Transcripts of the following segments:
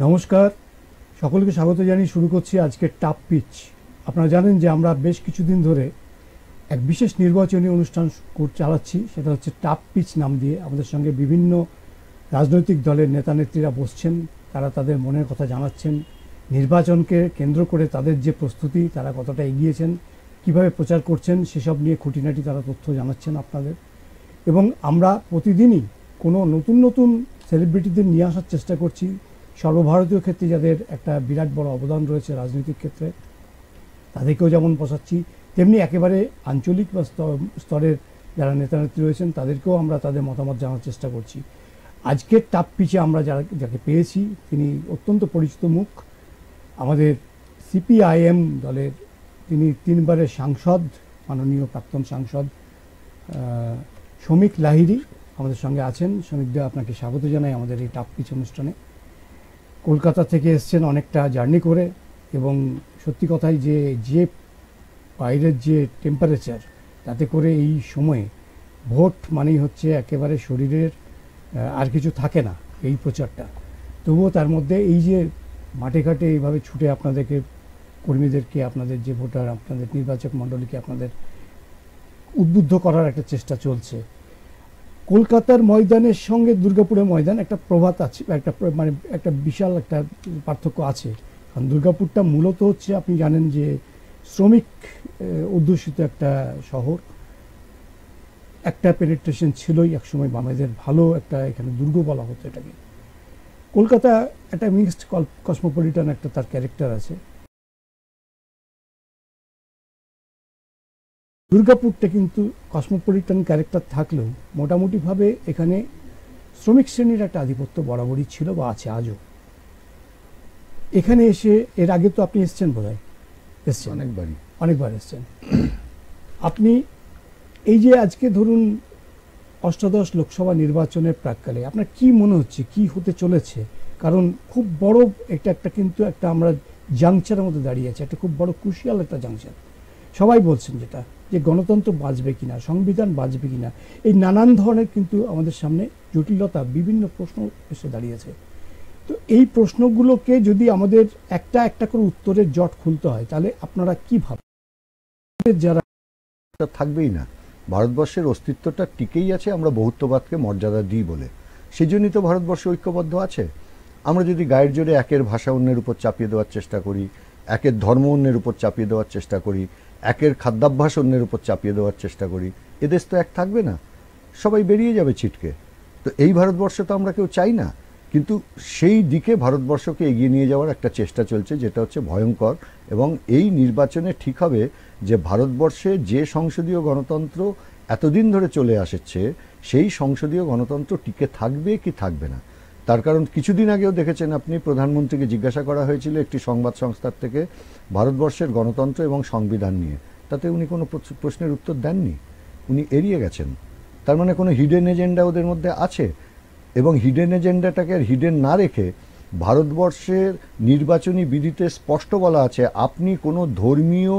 নমস্কার, সকলকে স্বাগত জানিয়ে শুরু করছি আজকের টাপ পিচ। আপনারা জানেন যে আমরা বেশ কিছুদিন ধরে এক বিশেষ নির্বাচনী অনুষ্ঠান চালাচ্ছি, সেটা হচ্ছে টাপ পিচ নাম দিয়ে। আমাদের সঙ্গে বিভিন্ন রাজনৈতিক দলের নেতানেত্রীরা বসছেন, তারা তাদের মনের কথা জানাচ্ছেন, নির্বাচনকে কেন্দ্র করে তাদের যে প্রস্তুতি, তারা কতটা এগিয়েছেন, কিভাবে প্রচার করছেন, সেসব নিয়ে খুঁটিনাটি তারা তথ্য জানাচ্ছেন আপনাদের। এবং আমরা প্রতিদিনই কোনো নতুন নতুন সেলিব্রিটিদের নিয়ে আসার চেষ্টা করছি, সর্বভারতীয় ক্ষেত্রে যাদের একটা বিরাট বড় অবদান রয়েছে রাজনৈতিক ক্ষেত্রে, তাদেরকেও যেমন বসাচ্ছি, তেমনি একেবারে আঞ্চলিক বা স্তরের যারা নেতানেত্রী রয়েছেন তাদেরকেও আমরা তাদের মতামত জানার চেষ্টা করছি। আজকের টাপ পিচে আমরা যাকে পেয়েছি, তিনি অত্যন্ত পরিচিত মুখ, আমাদের সিপিআইএম দলের তিনি 3 বারের সাংসদ, মাননীয় প্রাক্তন সাংসদ শমিক লাহিড়ী আমাদের সঙ্গে আছেন। শমিকদা, আপনাকে স্বাগত জানাই আমাদের এই টাপ পিচ অনুষ্ঠানে। কলকাতা থেকে এসছেন অনেকটা জার্নি করে, এবং সত্যি কথাই যে বাইরের যে টেম্পারেচার, তাতে করে এই সময়ে ভোট মানেই হচ্ছে একেবারে শরীরের আর কিছু থাকে না এই প্রচারটা। তবুও তার মধ্যে এই যে মাঠে ঘাটে এইভাবে ছুটে আপনাদেরকে, কর্মীদেরকে, আপনাদের যে ভোটার, আপনাদের নির্বাচক মণ্ডলীকে আপনাদের উদ্বুদ্ধ করার একটা চেষ্টা চলছে। কলকাতার ময়দানের সঙ্গে দুর্গাপুরের ময়দান একটা প্রভাত আছে, একটা বিশাল একটা পার্থক্য আছে। কারণ দুর্গাপুরটা মূলত হচ্ছে, আপনি জানেন যে শ্রমিক অধ্যুষিত একটা শহর, একটা পেনিট্রেশন ছিলই একসময় বামেদের, ভালো একটা এখানে দুর্গ বলা হতো এটাকে। কলকাতা একটা মিক্সড কসমোপলিটান একটা তার ক্যারেক্টার আছে। দুর্গাপুরটা কিন্তু কসমোপলিটান ক্যারেক্টার থাকলেও মোটামুটিভাবে এখানে শ্রমিক শ্রেণীর একটা আধিপত্য বরাবরই ছিল বা আছে আজও। এখানে এসে, এর আগে তো আপনি এসছেন বোধহয়, এসছেন অনেকবার এসছেন আপনি। এই যে আজকে ধরুন অষ্টাদশ লোকসভা নির্বাচনের প্রাক্কালে আপনার কি মনে হচ্ছে, কি হতে চলেছে? কারণ খুব বড় একটা কিন্তু একটা আমরা জাংচারের মধ্যে দাঁড়িয়ে আছে, একটা খুব বড় ক্রুশিয়াল একটা জাংচার। সবাই বলছেন যেটা, যে গণতন্ত্র বাঁচবে কিনা, সংবিধান বাঁচবে কিনা, এই নানান ধরনের কিন্তু আমাদের সামনে জটিলতা, বিভিন্ন প্রশ্ন এসে দাঁড়িয়েছে। তো এই প্রশ্নগুলোকে যদি আমাদের একটা একটা করে উত্তরের জট খুলতে হয়, তাহলে আপনারা কি ভাবেন? যারা থাকবেই না, ভারতবর্ষের অস্তিত্বটা টিকেই আছে আমরা বহুত্ববাদকে মর্যাদা দিই বলে। সেই জন্যই তো ভারতবর্ষ ঐক্যবদ্ধ আছে। আমরা যদি গায়ের জোরে একের ভাষা অন্যের উপর চাপিয়ে দেওয়ার চেষ্টা করি, একের ধর্ম অন্যের উপর চাপিয়ে দেওয়ার চেষ্টা করি, একের খাদ্যাভ্যাস অন্যের উপর চাপিয়ে দেওয়ার চেষ্টা করি, এদেশ তো এক থাকবে না, সবাই বেরিয়ে যাবে ছিটকে। তো এই ভারতবর্ষ তো আমরা কেউ চাই না, কিন্তু সেই দিকে ভারতবর্ষকে এগিয়ে নিয়ে যাওয়ার একটা চেষ্টা চলছে, যেটা হচ্ছে ভয়ঙ্কর। এবং এই নির্বাচনে ঠিক হবে যে ভারতবর্ষে যে সংসদীয় গণতন্ত্র এতদিন ধরে চলে আসছে, সেই সংসদীয় গণতন্ত্র টিকে থাকবে কি থাকবে না। তার কারণ কিছুদিন আগেও দেখেছেন আপনি, প্রধানমন্ত্রীকে জিজ্ঞাসা করা হয়েছিল একটি সংবাদ সংস্থার থেকে ভারতবর্ষের গণতন্ত্র এবং সংবিধান নিয়ে, তাতে উনি কোনো প্রশ্নের উত্তর দেননি, উনি এড়িয়ে গেছেন। তার মানে কোনো হিডেন এজেন্ডা ওদের মধ্যে আছে। এবং হিডেন এজেন্ডাটাকে হিডেন না রেখে ভারতবর্ষের নির্বাচনী বিধিতে স্পষ্ট বলা আছে, আপনি কোনো ধর্মীয়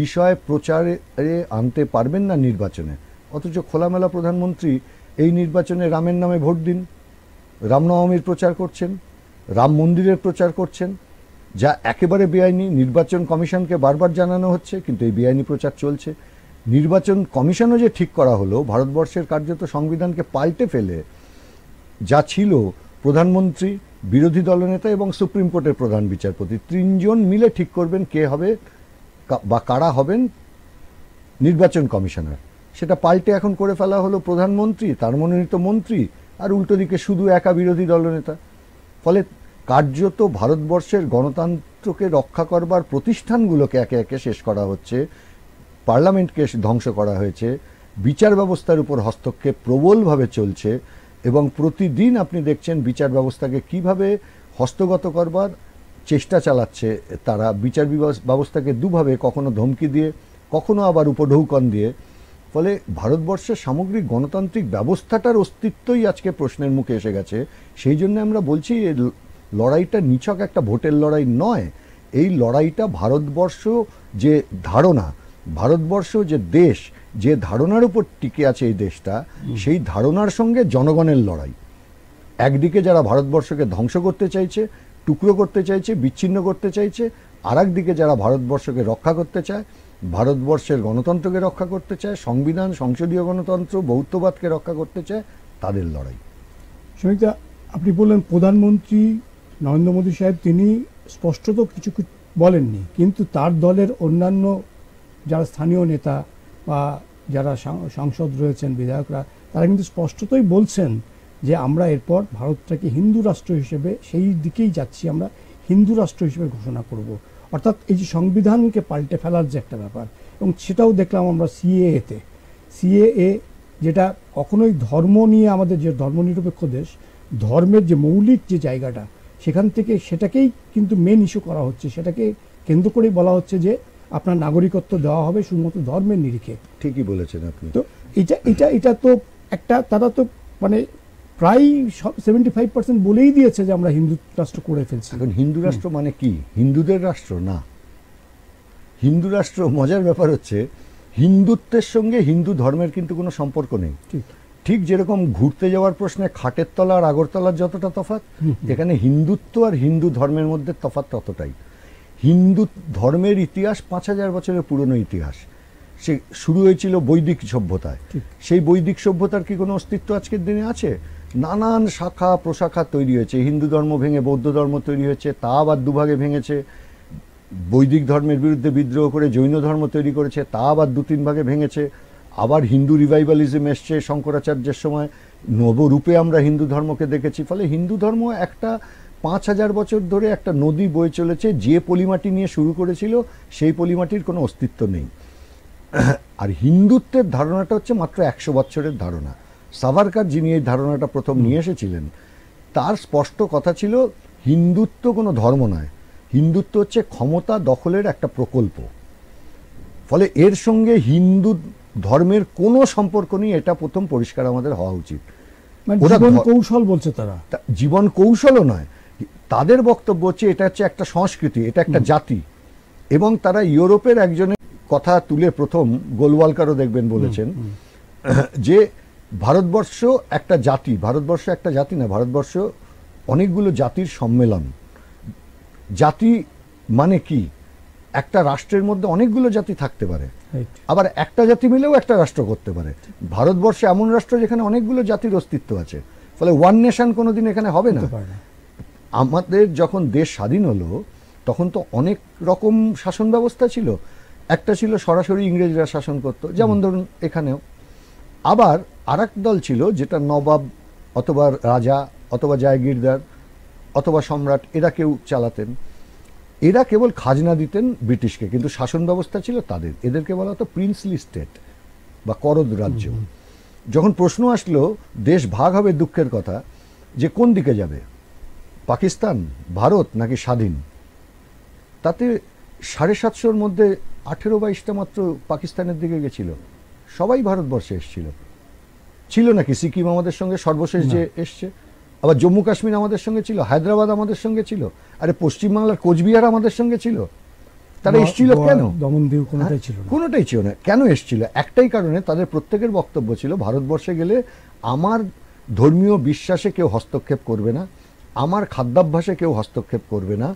বিষয় প্রচারে আনতে পারবেন না নির্বাচনে। অথচ খোলামেলা প্রধানমন্ত্রী এই নির্বাচনে রামের নামে ভোট দিন, রামনবমীর প্রচার করছেন, রাম মন্দিরের প্রচার করছেন, যা একেবারে বেআইনি। নির্বাচন কমিশনকে বারবার জানানো হচ্ছে, কিন্তু এই বেআইনি প্রচার চলছে। নির্বাচন কমিশনও যে ঠিক করা হলো, ভারতবর্ষের কার্যত সংবিধানকে পাল্টে ফেলে, যা ছিল প্রধানমন্ত্রী, বিরোধী দলনেতা এবং সুপ্রিম কোর্টের প্রধান বিচারপতি 3 জন মিলে ঠিক করবেন কে হবে বা কারা হবেন নির্বাচন কমিশনার, সেটা পাল্টে এখন করে ফেলা হলো প্রধানমন্ত্রী, তার মনোনীত মন্ত্রী, আর উল্টো দিকে শুধু একা বিরোধী দলনেতা। ফলে কার্যত ভারতবর্ষের গণতন্ত্রকে রক্ষা করবার প্রতিষ্ঠানগুলোকে একে একে শেষ করা হচ্ছে, পার্লামেন্টকে ধ্বংস করা হয়েছে, বিচার ব্যবস্থার উপর হস্তক্ষেপ প্রবলভাবে চলছে। এবং প্রতিদিন আপনি দেখছেন বিচার ব্যবস্থাকে কিভাবে হস্তগত করবার চেষ্টা চালাচ্ছে তারা। বিচার ব্যবস্থাকে দুভাবে, কখনো ধমকি দিয়ে, কখনো আবার উপঢৌকন দিয়ে। ফলে ভারতবর্ষের সামগ্রিক গণতান্ত্রিক ব্যবস্থাটার অস্তিত্বই আজকে প্রশ্নের মুখে এসে গেছে। সেই জন্য আমরা বলছি এই লড়াইটা নিছক একটা ভোটের লড়াই নয়, এই লড়াইটা ভারতবর্ষ যে ধারণা, ভারতবর্ষ যে দেশ, যে ধারণার উপর টিকে আছে এই দেশটা, সেই ধারণার সঙ্গে জনগণের লড়াই। একদিকে যারা ভারতবর্ষকে ধ্বংস করতে চাইছে, টুকরো করতে চাইছে, বিচ্ছিন্ন করতে চাইছে। আর একদিকে যারা ভারতবর্ষকে রক্ষা করতে চায়, ভারতবর্ষের গণতন্ত্রকে রক্ষা করতে চায়, সংবিধান, সংসদীয় গণতন্ত্র, বহুত্ববাদকে রক্ষা করতে চায়, তাদের লড়াই। সুমিতা, আপনি বললেন প্রধানমন্ত্রী নরেন্দ্র মোদী সাহেব তিনি স্পষ্টত কিছু বলেননি, কিন্তু তার দলের অন্যান্য যারা স্থানীয় নেতা বা যারা সাংসদ রয়েছেন, বিধায়করা, তারা কিন্তু স্পষ্টতই বলছেন যে আমরা এরপর ভারতটাকে হিন্দু রাষ্ট্র হিসেবে সেই দিকেই যাচ্ছি, আমরা হিন্দু রাষ্ট্র হিসেবে ঘোষণা করব। অর্থাৎ এই যে সংবিধানকে পাল্টে ফেলার যে একটা ব্যাপার, এবং সেটাও দেখলাম আমরা সিএএ, যেটা কখনোই ধর্ম নিয়ে, আমাদের যে ধর্মনিরপেক্ষ দেশ, ধর্মের যে মৌলিক যে জায়গাটা, সেখান থেকে সেটাকেই কিন্তু মেন ইস্যু করা হচ্ছে, সেটাকে কেন্দ্র করেই বলা হচ্ছে যে আপনার নাগরিকত্ব দেওয়া হবে শুধুমাত্র ধর্মের নিরিখে। ঠিকই বলেছেন আপনি। তো এটা তো একটা, তারা তো মানে প্রায় 75% বলেই দিয়েছে যে আমরা হিন্দু রাষ্ট্র করে ফেলছি। এখন হিন্দু রাষ্ট্র মানে কি? হিন্দুদের রাষ্ট্র না। হিন্দু রাষ্ট্র, মজার ব্যাপার হচ্ছে হিন্দুত্বের সঙ্গে হিন্দু ধর্মের কিন্তু কোনো সম্পর্ক নেই। ঠিক যেরকম ঘুরতে যাওয়ার প্রশ্নে খাটের তলা আর আগরতলার যতটা তফাৎ, এখানে হিন্দুত্ব আর হিন্দু ধর্মের মধ্যে তফাৎ ততটাই। হিন্দু ধর্মের ইতিহাস 5000 বছরের পুরনো ইতিহাস। সে শুরু হয়েছিল বৈদিক সভ্যতায়। সেই বৈদিক সভ্যতার কি কোনো অস্তিত্ব আজকের দিনে আছে? নানান শাখা প্রশাখা তৈরি হয়েছে। হিন্দু ধর্ম ভেঙে বৌদ্ধ ধর্ম তৈরি হয়েছে, তা আবার দুভাগে ভেঙেছে। বৈদিক ধর্মের বিরুদ্ধে বিদ্রোহ করে জৈন ধর্ম তৈরি করেছে, তা আবার 2-3 ভাগে ভেঙেছে। আবার হিন্দু রিভাইভালিজম এসছে শঙ্করাচার্যের সময়, নবরূপে আমরা হিন্দু ধর্মকে দেখেছি। ফলে হিন্দু ধর্ম একটা 5000 বছর ধরে একটা নদী বয়ে চলেছে। যে পলিমাটি নিয়ে শুরু করেছিল সেই পলিমাটির কোনো অস্তিত্ব নেই। আর হিন্দুত্বের ধারণাটা হচ্ছে মাত্র 100 বছরের ধারণা। সাভারকার, যিনি এই ধারণাটা প্রথম নিয়ে এসেছিলেন, তার স্পষ্ট কথা ছিল হিন্দুত্ব কোনো ধর্ম নয়, হিন্দুত্ব হচ্ছে ক্ষমতা দখলের একটা প্রকল্প। ফলে এর সঙ্গে হিন্দু ধর্মের কোনো সম্পর্ক নেই, এটা প্রথম পরিষ্কার আমাদের হওয়া উচিত। জীবন কৌশল বলছে তারা, জীবন কৌশলও নয়, তাদের বক্তব্য হচ্ছে এটা হচ্ছে একটা সংস্কৃতি, এটা একটা জাতি। এবং তারা ইউরোপের একজনের কথা তুলে প্রথম, গোলওয়ালকারও দেখবেন বলেছেন যে ভারতবর্ষ একটা জাতি, ভারতবর্ষ একটা জাতি না, ভারতবর্ষ অনেকগুলো জাতির সম্মেলন। জাতি মানে কি? একটা রাষ্ট্রের মধ্যে অনেকগুলো জাতি থাকতে পারে, আবার একটা জাতি মিলেও একটা রাষ্ট্র করতে পারে। ভারতবর্ষে এমন রাষ্ট্র যেখানে অনেকগুলো জাতির অস্তিত্ব আছে। ফলে ওয়ান নেশন কোনোদিন এখানে হবে না। আমাদের যখন দেশ স্বাধীন হলো তখন তো অনেক রকম শাসন ব্যবস্থা ছিল। একটা ছিল সরাসরি ইংরেজরা শাসন করতো, যেমন ধরুন এখানেও। আবার আরেক দল ছিল যেটা নবাব অথবা রাজা অথবা জায়গিরদার অথবা সম্রাট, এরা কেউ চালাতেন। এরা কেবল খাজনা দিতেন ব্রিটিশকে, কিন্তু শাসন ব্যবস্থা ছিল তাদের। এদেরকে বলা হতো প্রিন্সলি স্টেট বা করদ রাজ্য। যখন প্রশ্ন আসলো দেশ ভাগ হবে, দুঃখের কথা, যে কোন দিকে যাবে, পাকিস্তান, ভারত নাকি স্বাধীন, তাতে 750-র মধ্যে 18-22টা মাত্র পাকিস্তানের দিকে গেছিল, সবাই ভারতবর্ষে এসছিল। ছিল নাকি সিকিম আমাদের সঙ্গে সর্বশেষ যে এসছে? আবার জম্মু কাশ্মীর আমাদের সঙ্গে ছিল, হায়দ্রাবাদ আমাদের সঙ্গে ছিল, আরে পশ্চিমবাংলার কোচবিহার আমাদের সঙ্গে ছিল। তারা এসছিল কেন? কোনোটাই ছিল না। কেন এসছিল? একটাই কারণে, তাদের প্রত্যেকের বক্তব্য ছিল ভারতবর্ষে গেলে আমার ধর্মীয় বিশ্বাসে কেউ হস্তক্ষেপ করবে না, আমার খাদ্যাভ্যাসে কেউ হস্তক্ষেপ করবে না,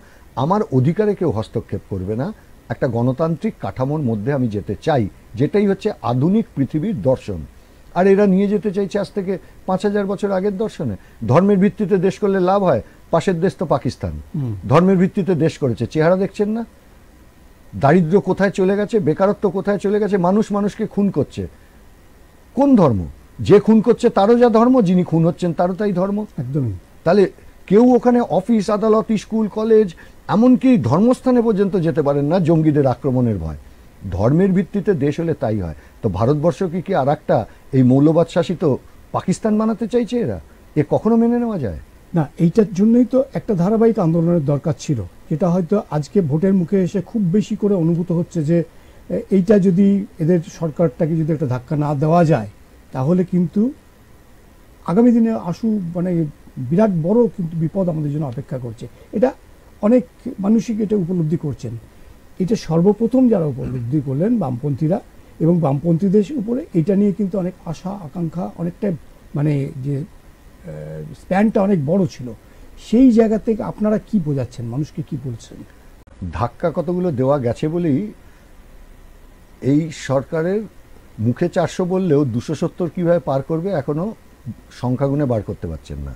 আমার অধিকারে কেউ হস্তক্ষেপ করবে না, একটা গণতান্ত্রিক কাঠামোর মধ্যে আমি যেতে চাই, যেটাই হচ্ছে আধুনিক পৃথিবীর দর্শন। আর এরা নিয়ে যেতে চাইছে আজ থেকে 5000 বছর আগের দর্শনে। ধর্মের ভিত্তিতে দেশ করলে লাভ হয়? পাশের দেশ তো পাকিস্তান ধর্মের ভিত্তিতে দেশ করেছে, চেহারা দেখছেন না? দারিদ্র কোথায় চলে গেছে, বেকারত্ব কোথায় চলে গেছে, মানুষ মানুষকে খুন করছে। কোন ধর্ম? যে খুন করছে তারও যা ধর্ম, যিনি খুন হচ্ছেন তারও তাই ধর্ম। একদমই। তাহলে কেউ ওখানে অফিস আদালত স্কুল কলেজ এমনকি ধর্মস্থানে পর্যন্ত যেতে পারেন না জঙ্গিদের আক্রমণের ভয়। ধর্মের ভিত্তিতে দেশ হলে তাই হয়। তো ভারতবর্ষকে কি আর একটা এই মৌলবাদ শাসিত পাকিস্তান বানাতে চাইছে এরা? এ কখনো মেনে নেওয়া যায় না। এইটার জন্যই তো একটা ধারাবাহিক আন্দোলনের দরকার ছিল, যেটা হয়তো আজকে ভোটের মুখে এসে খুব বেশি করে অনুভূত হচ্ছে যে এইটা যদি এদের সরকারটাকে যদি একটা ধাক্কা না দেওয়া যায়, তাহলে কিন্তু আগামী দিনে মানে বিরাট বড় কিন্তু বিপদ আমাদের জন্য অপেক্ষা করছে। এটা অনেক মানুষই এটা উপলব্ধি করছেন। এটা সর্বপ্রথম যারা উপলব্ধি করলেন বামপন্থীরা, এবং বামপন্থীদের উপরে এটা নিয়ে কিন্তু অনেক আশা আকাঙ্ক্ষা, অনেকটা মানে যে স্প্যানটা অনেক বড় ছিল, সেই জায়গা থেকে আপনারা কি বোঝাচ্ছেন, মানুষকে কি বলছেন? ধাক্কা কতগুলো দেওয়া গেছে বলেই এই সরকারের মুখে 400 বললেও 270 কিভাবে পার করবে এখনো সংখ্যাগুণে বার করতে পারছেন না।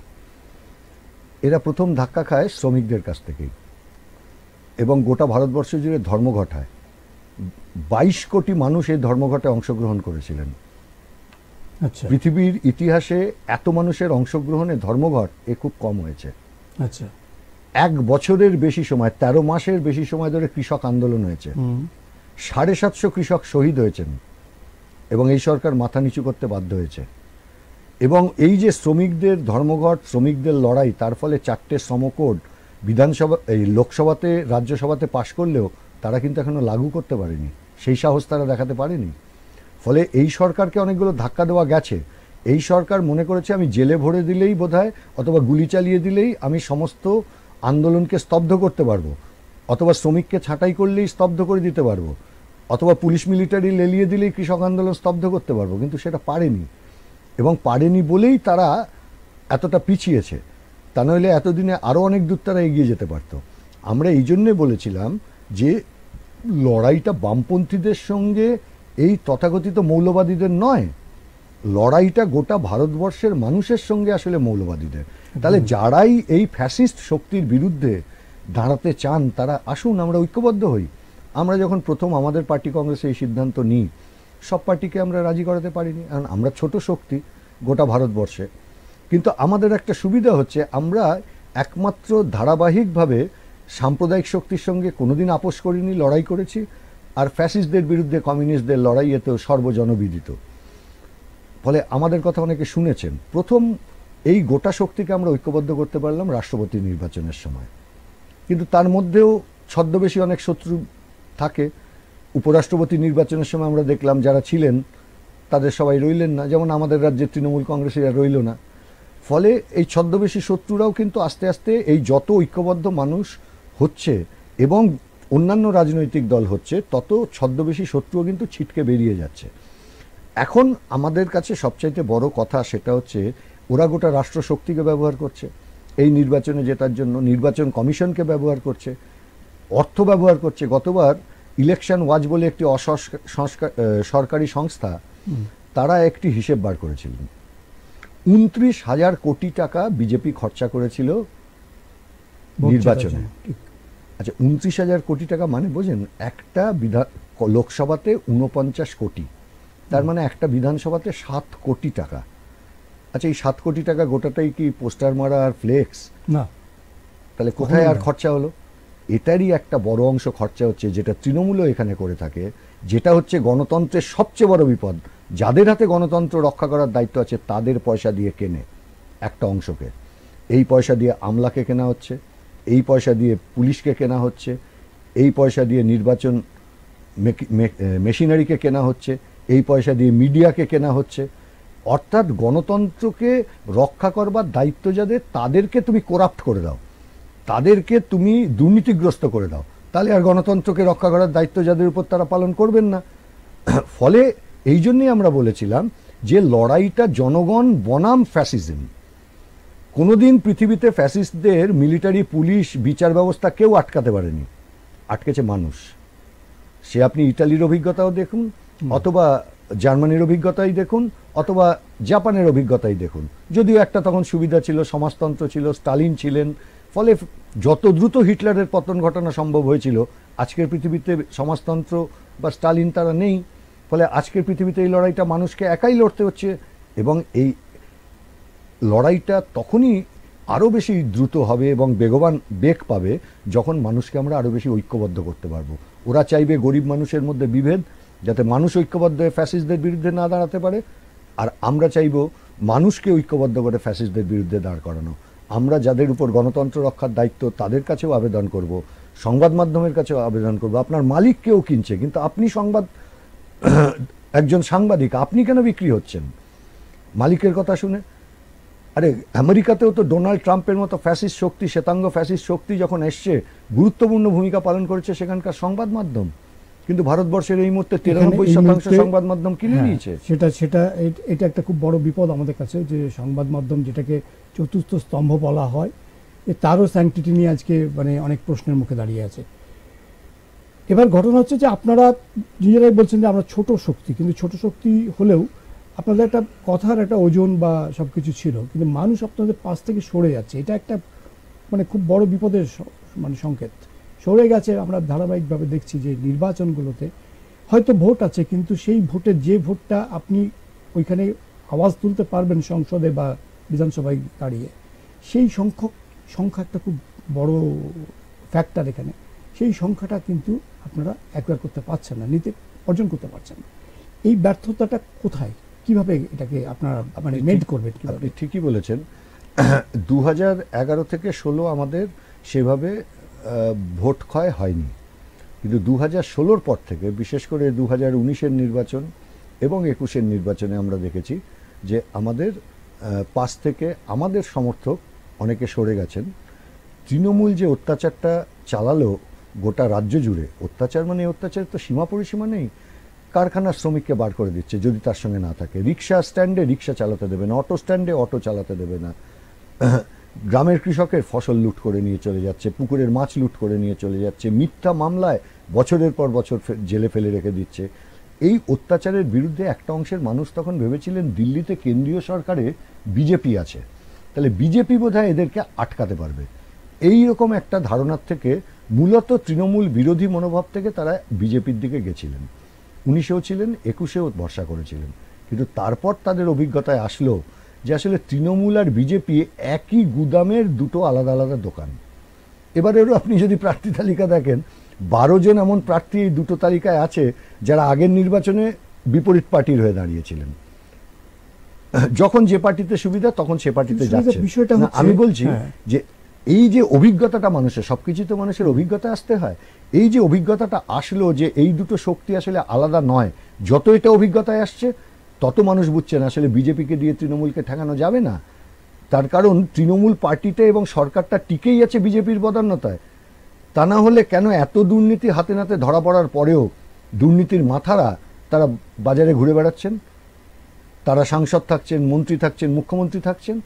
এরা প্রথম ধাক্কা খায় শ্রমিকদের কাছ থেকেই, এবং গোটা ভারতবর্ষ জুড়ে ধর্মঘট হয়। 22 কোটি মানুষ এই ধর্মঘটে অংশগ্রহণ করেছিলেন। আচ্ছা পৃথিবীর ইতিহাসে এত মানুষের অংশগ্রহণে ধর্মঘট খুব কম হয়েছে। আচ্ছা 1 বছরের বেশি সময়, 13 মাসের বেশি সময় ধরে কৃষক আন্দোলন হয়েছে। 750 কৃষক শহীদ হয়েছেন এবং এই সরকার মাথা নিচু করতে বাধ্য হয়েছে। এবং এই যে শ্রমিকদের ধর্মঘট, শ্রমিকদের লড়াই, তার ফলে 4টে শ্রমকোড বিধানসভা, এই লোকসভাতে, রাজ্যসভাতে পাশ করলেও তারা কিন্তু এখনো লাগু করতে পারেনি, সেই সাহস তারা দেখাতে পারেনি। ফলে এই সরকারকে অনেকগুলো ধাক্কা দেওয়া গেছে। এই সরকার মনে করেছে আমি জেলে ভরে দিলেই বোধহয়, অথবা গুলি চালিয়ে দিলেই আমি সমস্ত আন্দোলনকে স্তব্ধ করতে পারবো, অথবা শ্রমিককে ছাঁটাই করলেই স্তব্ধ করে দিতে পারবো, অথবা পুলিশ মিলিটারি লেলিয়ে দিলেই কৃষক আন্দোলন স্তব্ধ করতে পারবো। কিন্তু সেটা পারেনি, এবং পারেনি বলেই তারা এতটা পিছিয়েছে। তা নইলে এতদিনে আরও অনেক দূর তারা এগিয়ে যেতে পারত। আমরা এই জন্যে বলেছিলাম যে লড়াইটা বামপন্থীদের সঙ্গে, এই তথাকথিত মৌলবাদীদের নয়, লড়াইটা গোটা ভারতবর্ষের মানুষের সঙ্গে আসলে মৌলবাদীদের। তাহলে যারাই এই ফ্যাসিস্ট শক্তির বিরুদ্ধে দাঁড়াতে চান তারা আসুন, আমরা ঐক্যবদ্ধ হই। আমরা যখন প্রথম আমাদের পার্টি কংগ্রেসে এই সিদ্ধান্ত নিই, সব পার্টিকে আমরা রাজি করাতে পারিনি, কারণ আমরা ছোট শক্তি গোটা ভারতবর্ষে। কিন্তু আমাদের একটা সুবিধা হচ্ছে, আমরা একমাত্র ধারাবাহিকভাবে সাম্প্রদায়িক শক্তির সঙ্গে কোনোদিন আপোষ করিনি, লড়াই করেছি। আর ফ্যাসিস্টদের বিরুদ্ধে কমিউনিস্টদের লড়াই এতেও সর্বজনবিদিত। ফলে আমাদের কথা অনেকে শুনেছেন। প্রথম এই গোটা শক্তিকে আমরা ঐক্যবদ্ধ করতে পারলাম রাষ্ট্রপতি নির্বাচনের সময়। কিন্তু তার মধ্যেও ছদ্মবেশী অনেক শত্রু থাকে। উপরাষ্ট্রপতি নির্বাচনের সময় আমরা দেখলাম যারা ছিলেন তাদের সবাই রইলেন না, যেমন আমাদের রাজ্যের তৃণমূল কংগ্রেসীরা রইল না। ফলে এই ছদ্মবেশী শত্রুরাও কিন্তু আস্তে আস্তে, এই যত ঐক্যবদ্ধ মানুষ হচ্ছে এবং অন্যান্য রাজনৈতিক দল হচ্ছে, তত ছদ্মবেশী শত্রুও কিন্তু ছিটকে বেরিয়ে যাচ্ছে। এখন আমাদের কাছে সবচাইতে বড় কথা সেটা হচ্ছে, ওরা গোটা রাষ্ট্রশক্তিকে ব্যবহার করছে এই নির্বাচনে জেতার জন্য, নির্বাচন কমিশনকে ব্যবহার করছে, অর্থ ব্যবহার করছে। গতবার ইলেকশন ওয়াচ বলে একটি সরকারি সংস্থা, তারা একটি হিসেব বার করেছিলেন। 29,000 কোটি টাকা বিজেপি খরচা করেছিল নির্বাচনে। আচ্ছা, 29,000 কোটি টাকা মানে বোঝেন, একটা লোকসভাতে 49 কোটি, তার মানে একটা বিধানসভাতে 7 কোটি টাকা। আচ্ছা, এই 7 কোটি টাকা গোটাটাই কি পোস্টার মারা আর ফ্লেক্স? না। তাহলে কোথায় আর খরচা হলো? এটারই একটা বড় অংশ খরচা হচ্ছে, যেটা তৃণমূলও এখানে করে থাকে, যেটা হচ্ছে গণতন্ত্রের সবচেয়ে বড় বিপদ। যাদের হাতে গণতন্ত্র রক্ষা করার দায়িত্ব আছে তাদের পয়সা দিয়ে কেনে একটা অংশকে। এই পয়সা দিয়ে আমলাকে কেনা হচ্ছে, এই পয়সা দিয়ে পুলিশকে কেনা হচ্ছে, এই পয়সা দিয়ে নির্বাচন মেশিনারিকে কেনা হচ্ছে, এই পয়সা দিয়ে মিডিয়াকে কেনা হচ্ছে। অর্থাৎ গণতন্ত্রকে রক্ষা করবার দায়িত্ব যাদের, তাদেরকে তুমি করাপ্ট করে দাও, তাদেরকে তুমি দুর্নীতিগ্রস্ত করে দাও, তাহলে আর গণতন্ত্রকে রক্ষা করার দায়িত্ব যাদের উপর তারা পালন করবেন না। ফলে এই জন্যই আমরা বলেছিলাম যে লড়াইটা জনগণ বনাম ফ্যাসিজম। কোনোদিন পৃথিবীতে ফ্যাসিস্টদের মিলিটারি, পুলিশ, বিচার ব্যবস্থা কেউ আটকাতে পারেনি, আটকেছে মানুষ। সে আপনি ইটালির অভিজ্ঞতাও দেখুন, অথবা জার্মানির অভিজ্ঞতাই দেখুন, অথবা জাপানের অভিজ্ঞতাই দেখুন। যদিও একটা তখন সুবিধা ছিল, সমাজতন্ত্র ছিল, স্টালিন ছিলেন, ফলে যত দ্রুত হিটলারের পতন ঘটানো সম্ভব হয়েছিল। আজকের পৃথিবীতে সমাজতন্ত্র বা স্টালিন তারা নেই, ফলে আজকের পৃথিবীতে এই লড়াইটা মানুষকে একাই লড়তে হচ্ছে। এবং এই লড়াইটা তখনই আরও বেশি দ্রুত হবে এবং বেগ পাবে যখন মানুষকে আমরা আরও বেশি ঐক্যবদ্ধ করতে পারবো। ওরা চাইবে গরিব মানুষের মধ্যে বিভেদ, যাতে মানুষ ঐক্যবদ্ধ হয়ে ফ্যাসিস্টদের বিরুদ্ধে না দাঁড়াতে পারে, আর আমরা চাইব মানুষকে ঐক্যবদ্ধ করে ফ্যাসিস্টদের বিরুদ্ধে দাঁড় করানো। আমরা যাদের উপর গণতন্ত্র রক্ষার দায়িত্ব তাদের কাছেও আবেদন করব, সংবাদ মাধ্যমের কাছেও আবেদন করব। আপনার মালিককেও কিনছে, কিন্তু আপনি একজন সাংবাদিক, আপনি কেন বিক্রি হচ্ছেন মালিকের কথা শুনে? আরে আমেরিকাতেও তো ডোনাল্ড ট্রাম্পের মতো ফ্যাসিস্ট শক্তি, শ্বেতাঙ্গ ফ্যাসিস্ট শক্তি যখন এসছে, গুরুত্বপূর্ণ ভূমিকা পালন করেছে সেখানকার সংবাদ মাধ্যম। কিন্তু ভারতবর্ষের এই মুহূর্তে 93% সংবাদ মাধ্যম কিনে নিয়েছে। এটা একটা খুব বড় বিপদ আমাদের কাছে, যে সংবাদ মাধ্যম, যেটাকে চতুর্থ স্তম্ভ বলা হয়, তারও স্যাংটিটি নিয়ে আজকে মানে অনেক প্রশ্নের মুখে দাঁড়িয়ে আছে। এবার ঘটনা হচ্ছে যে আপনারা নিজেরাই বলছেন যে আমরা ছোট শক্তি, কিন্তু ছোট শক্তি হলেও আপনাদের একটা কথার একটা ওজন বা সব কিছু ছিল, কিন্তু মানুষ আপনাদের পাশ থেকে সরে যাচ্ছে, এটা একটা মানে খুব বড় বিপদের মানে সংকেত। সরে গেছে, আমরা ধারাবাহিকভাবে দেখছি যে নির্বাচনগুলোতে হয়তো ভোট আছে, কিন্তু সেই ভোটের যে ভোটটা আপনি ওইখানে আওয়াজ তুলতে পারবেন সংসদে বা বিধানসভায় দাঁড়িয়ে, সেই সংখ্যা একটা খুব বড় ফ্যাক্টর এখানে। সেই সংখ্যাটা কিন্তু আপনারা অ্যাকোয়ার করতে পারছেন না, অর্জন করতে পারছেন না। এই ব্যর্থতাটা কোথায়, কিভাবে এটাকে আপনারা মানে মেড করবেন? আপনি ঠিকই বলেছেন। 2011 থেকে 16 আমাদের সেভাবে ভোট ক্ষয় হয়নি, কিন্তু 2016-র পর থেকে, বিশেষ করে 2019-এর নির্বাচন এবং 21-এর নির্বাচনে আমরা দেখেছি যে আমাদের পাশ থেকে আমাদের সমর্থক অনেকে সরে গেছেন। তৃণমূল যে অত্যাচারটা চালালো গোটা রাজ্য জুড়ে, অত্যাচার মানে অত্যাচার তো সীমা পরিসীমা নেই। কারখানার শ্রমিককে বার করে দিচ্ছে যদি তার সঙ্গে না থাকে, রিক্সা স্ট্যান্ডে রিক্সা চালাতে দেবে না, অটো স্ট্যান্ডে অটো চালাতে দেবে না, গ্রামের কৃষকের ফসল লুট করে নিয়ে চলে যাচ্ছে, পুকুরের মাছ লুট করে নিয়ে চলে যাচ্ছে, মিথ্যা মামলায় বছরের পর বছর জেলে ফেলে রেখে দিচ্ছে। এই অত্যাচারের বিরুদ্ধে একটা অংশের মানুষ তখন ভেবেছিলেন দিল্লিতে কেন্দ্রীয় সরকারে বিজেপি আছে, তাহলে বিজেপি বোধহয় এদেরকে আটকাতে পারবে। এই রকম একটা ধারণার থেকে, মূলত তৃণমূল বিরোধী মনোভাব থেকে তারা বিজেপির দিকে গেছিলেন। 19-এও ছিলেন, 21-এও ভরসা করেছিলেন। কিন্তু তারপর তাদের অভিজ্ঞতায় আসলো যে আসলে তৃণমূল আর বিজেপি একই গুদামের দুটো আলাদা আলাদা দোকান। এবারেরও আপনি যদি প্রার্থী তালিকা দেখেন, 12 জন এমন প্রার্থী এই দুটো তালিকায় আছে যারা আগের নির্বাচনে বিপরীত পার্টির হয়ে দাঁড়িয়েছিলেন। যখন যে পার্টিতে সুবিধা তখন সে পার্টিতে যাচ্ছে। আমি বলছি যে এই যে অভিজ্ঞতাটা মানুষের, সবকিছু তো মানুষের অভিজ্ঞতা আসতে হয়, এই যে অভিজ্ঞতাটা আসলো যে এই দুটো শক্তি আসলে আলাদা নয়, যত এটা অভিজ্ঞতায় আসছে তত মানুষ বুঝছেন আসলে বিজেপিকে দিয়ে তৃণমূলকে ঠেকানো যাবে না। তার কারণ তৃণমূল পার্টিতে এবং সরকারটা টিকেই আছে বিজেপির বদান্যতায়। তা না হলে কেন এত দুর্নীতি হাতে নাতে ধরা পড়ার পরেও দুর্নীতির মাথারা তারা বাজারে ঘুরে বেড়াচ্ছেন, তারা সাংসদ থাকছেন, মন্ত্রী থাকছেন, মুখ্যমন্ত্রী থাকছেন?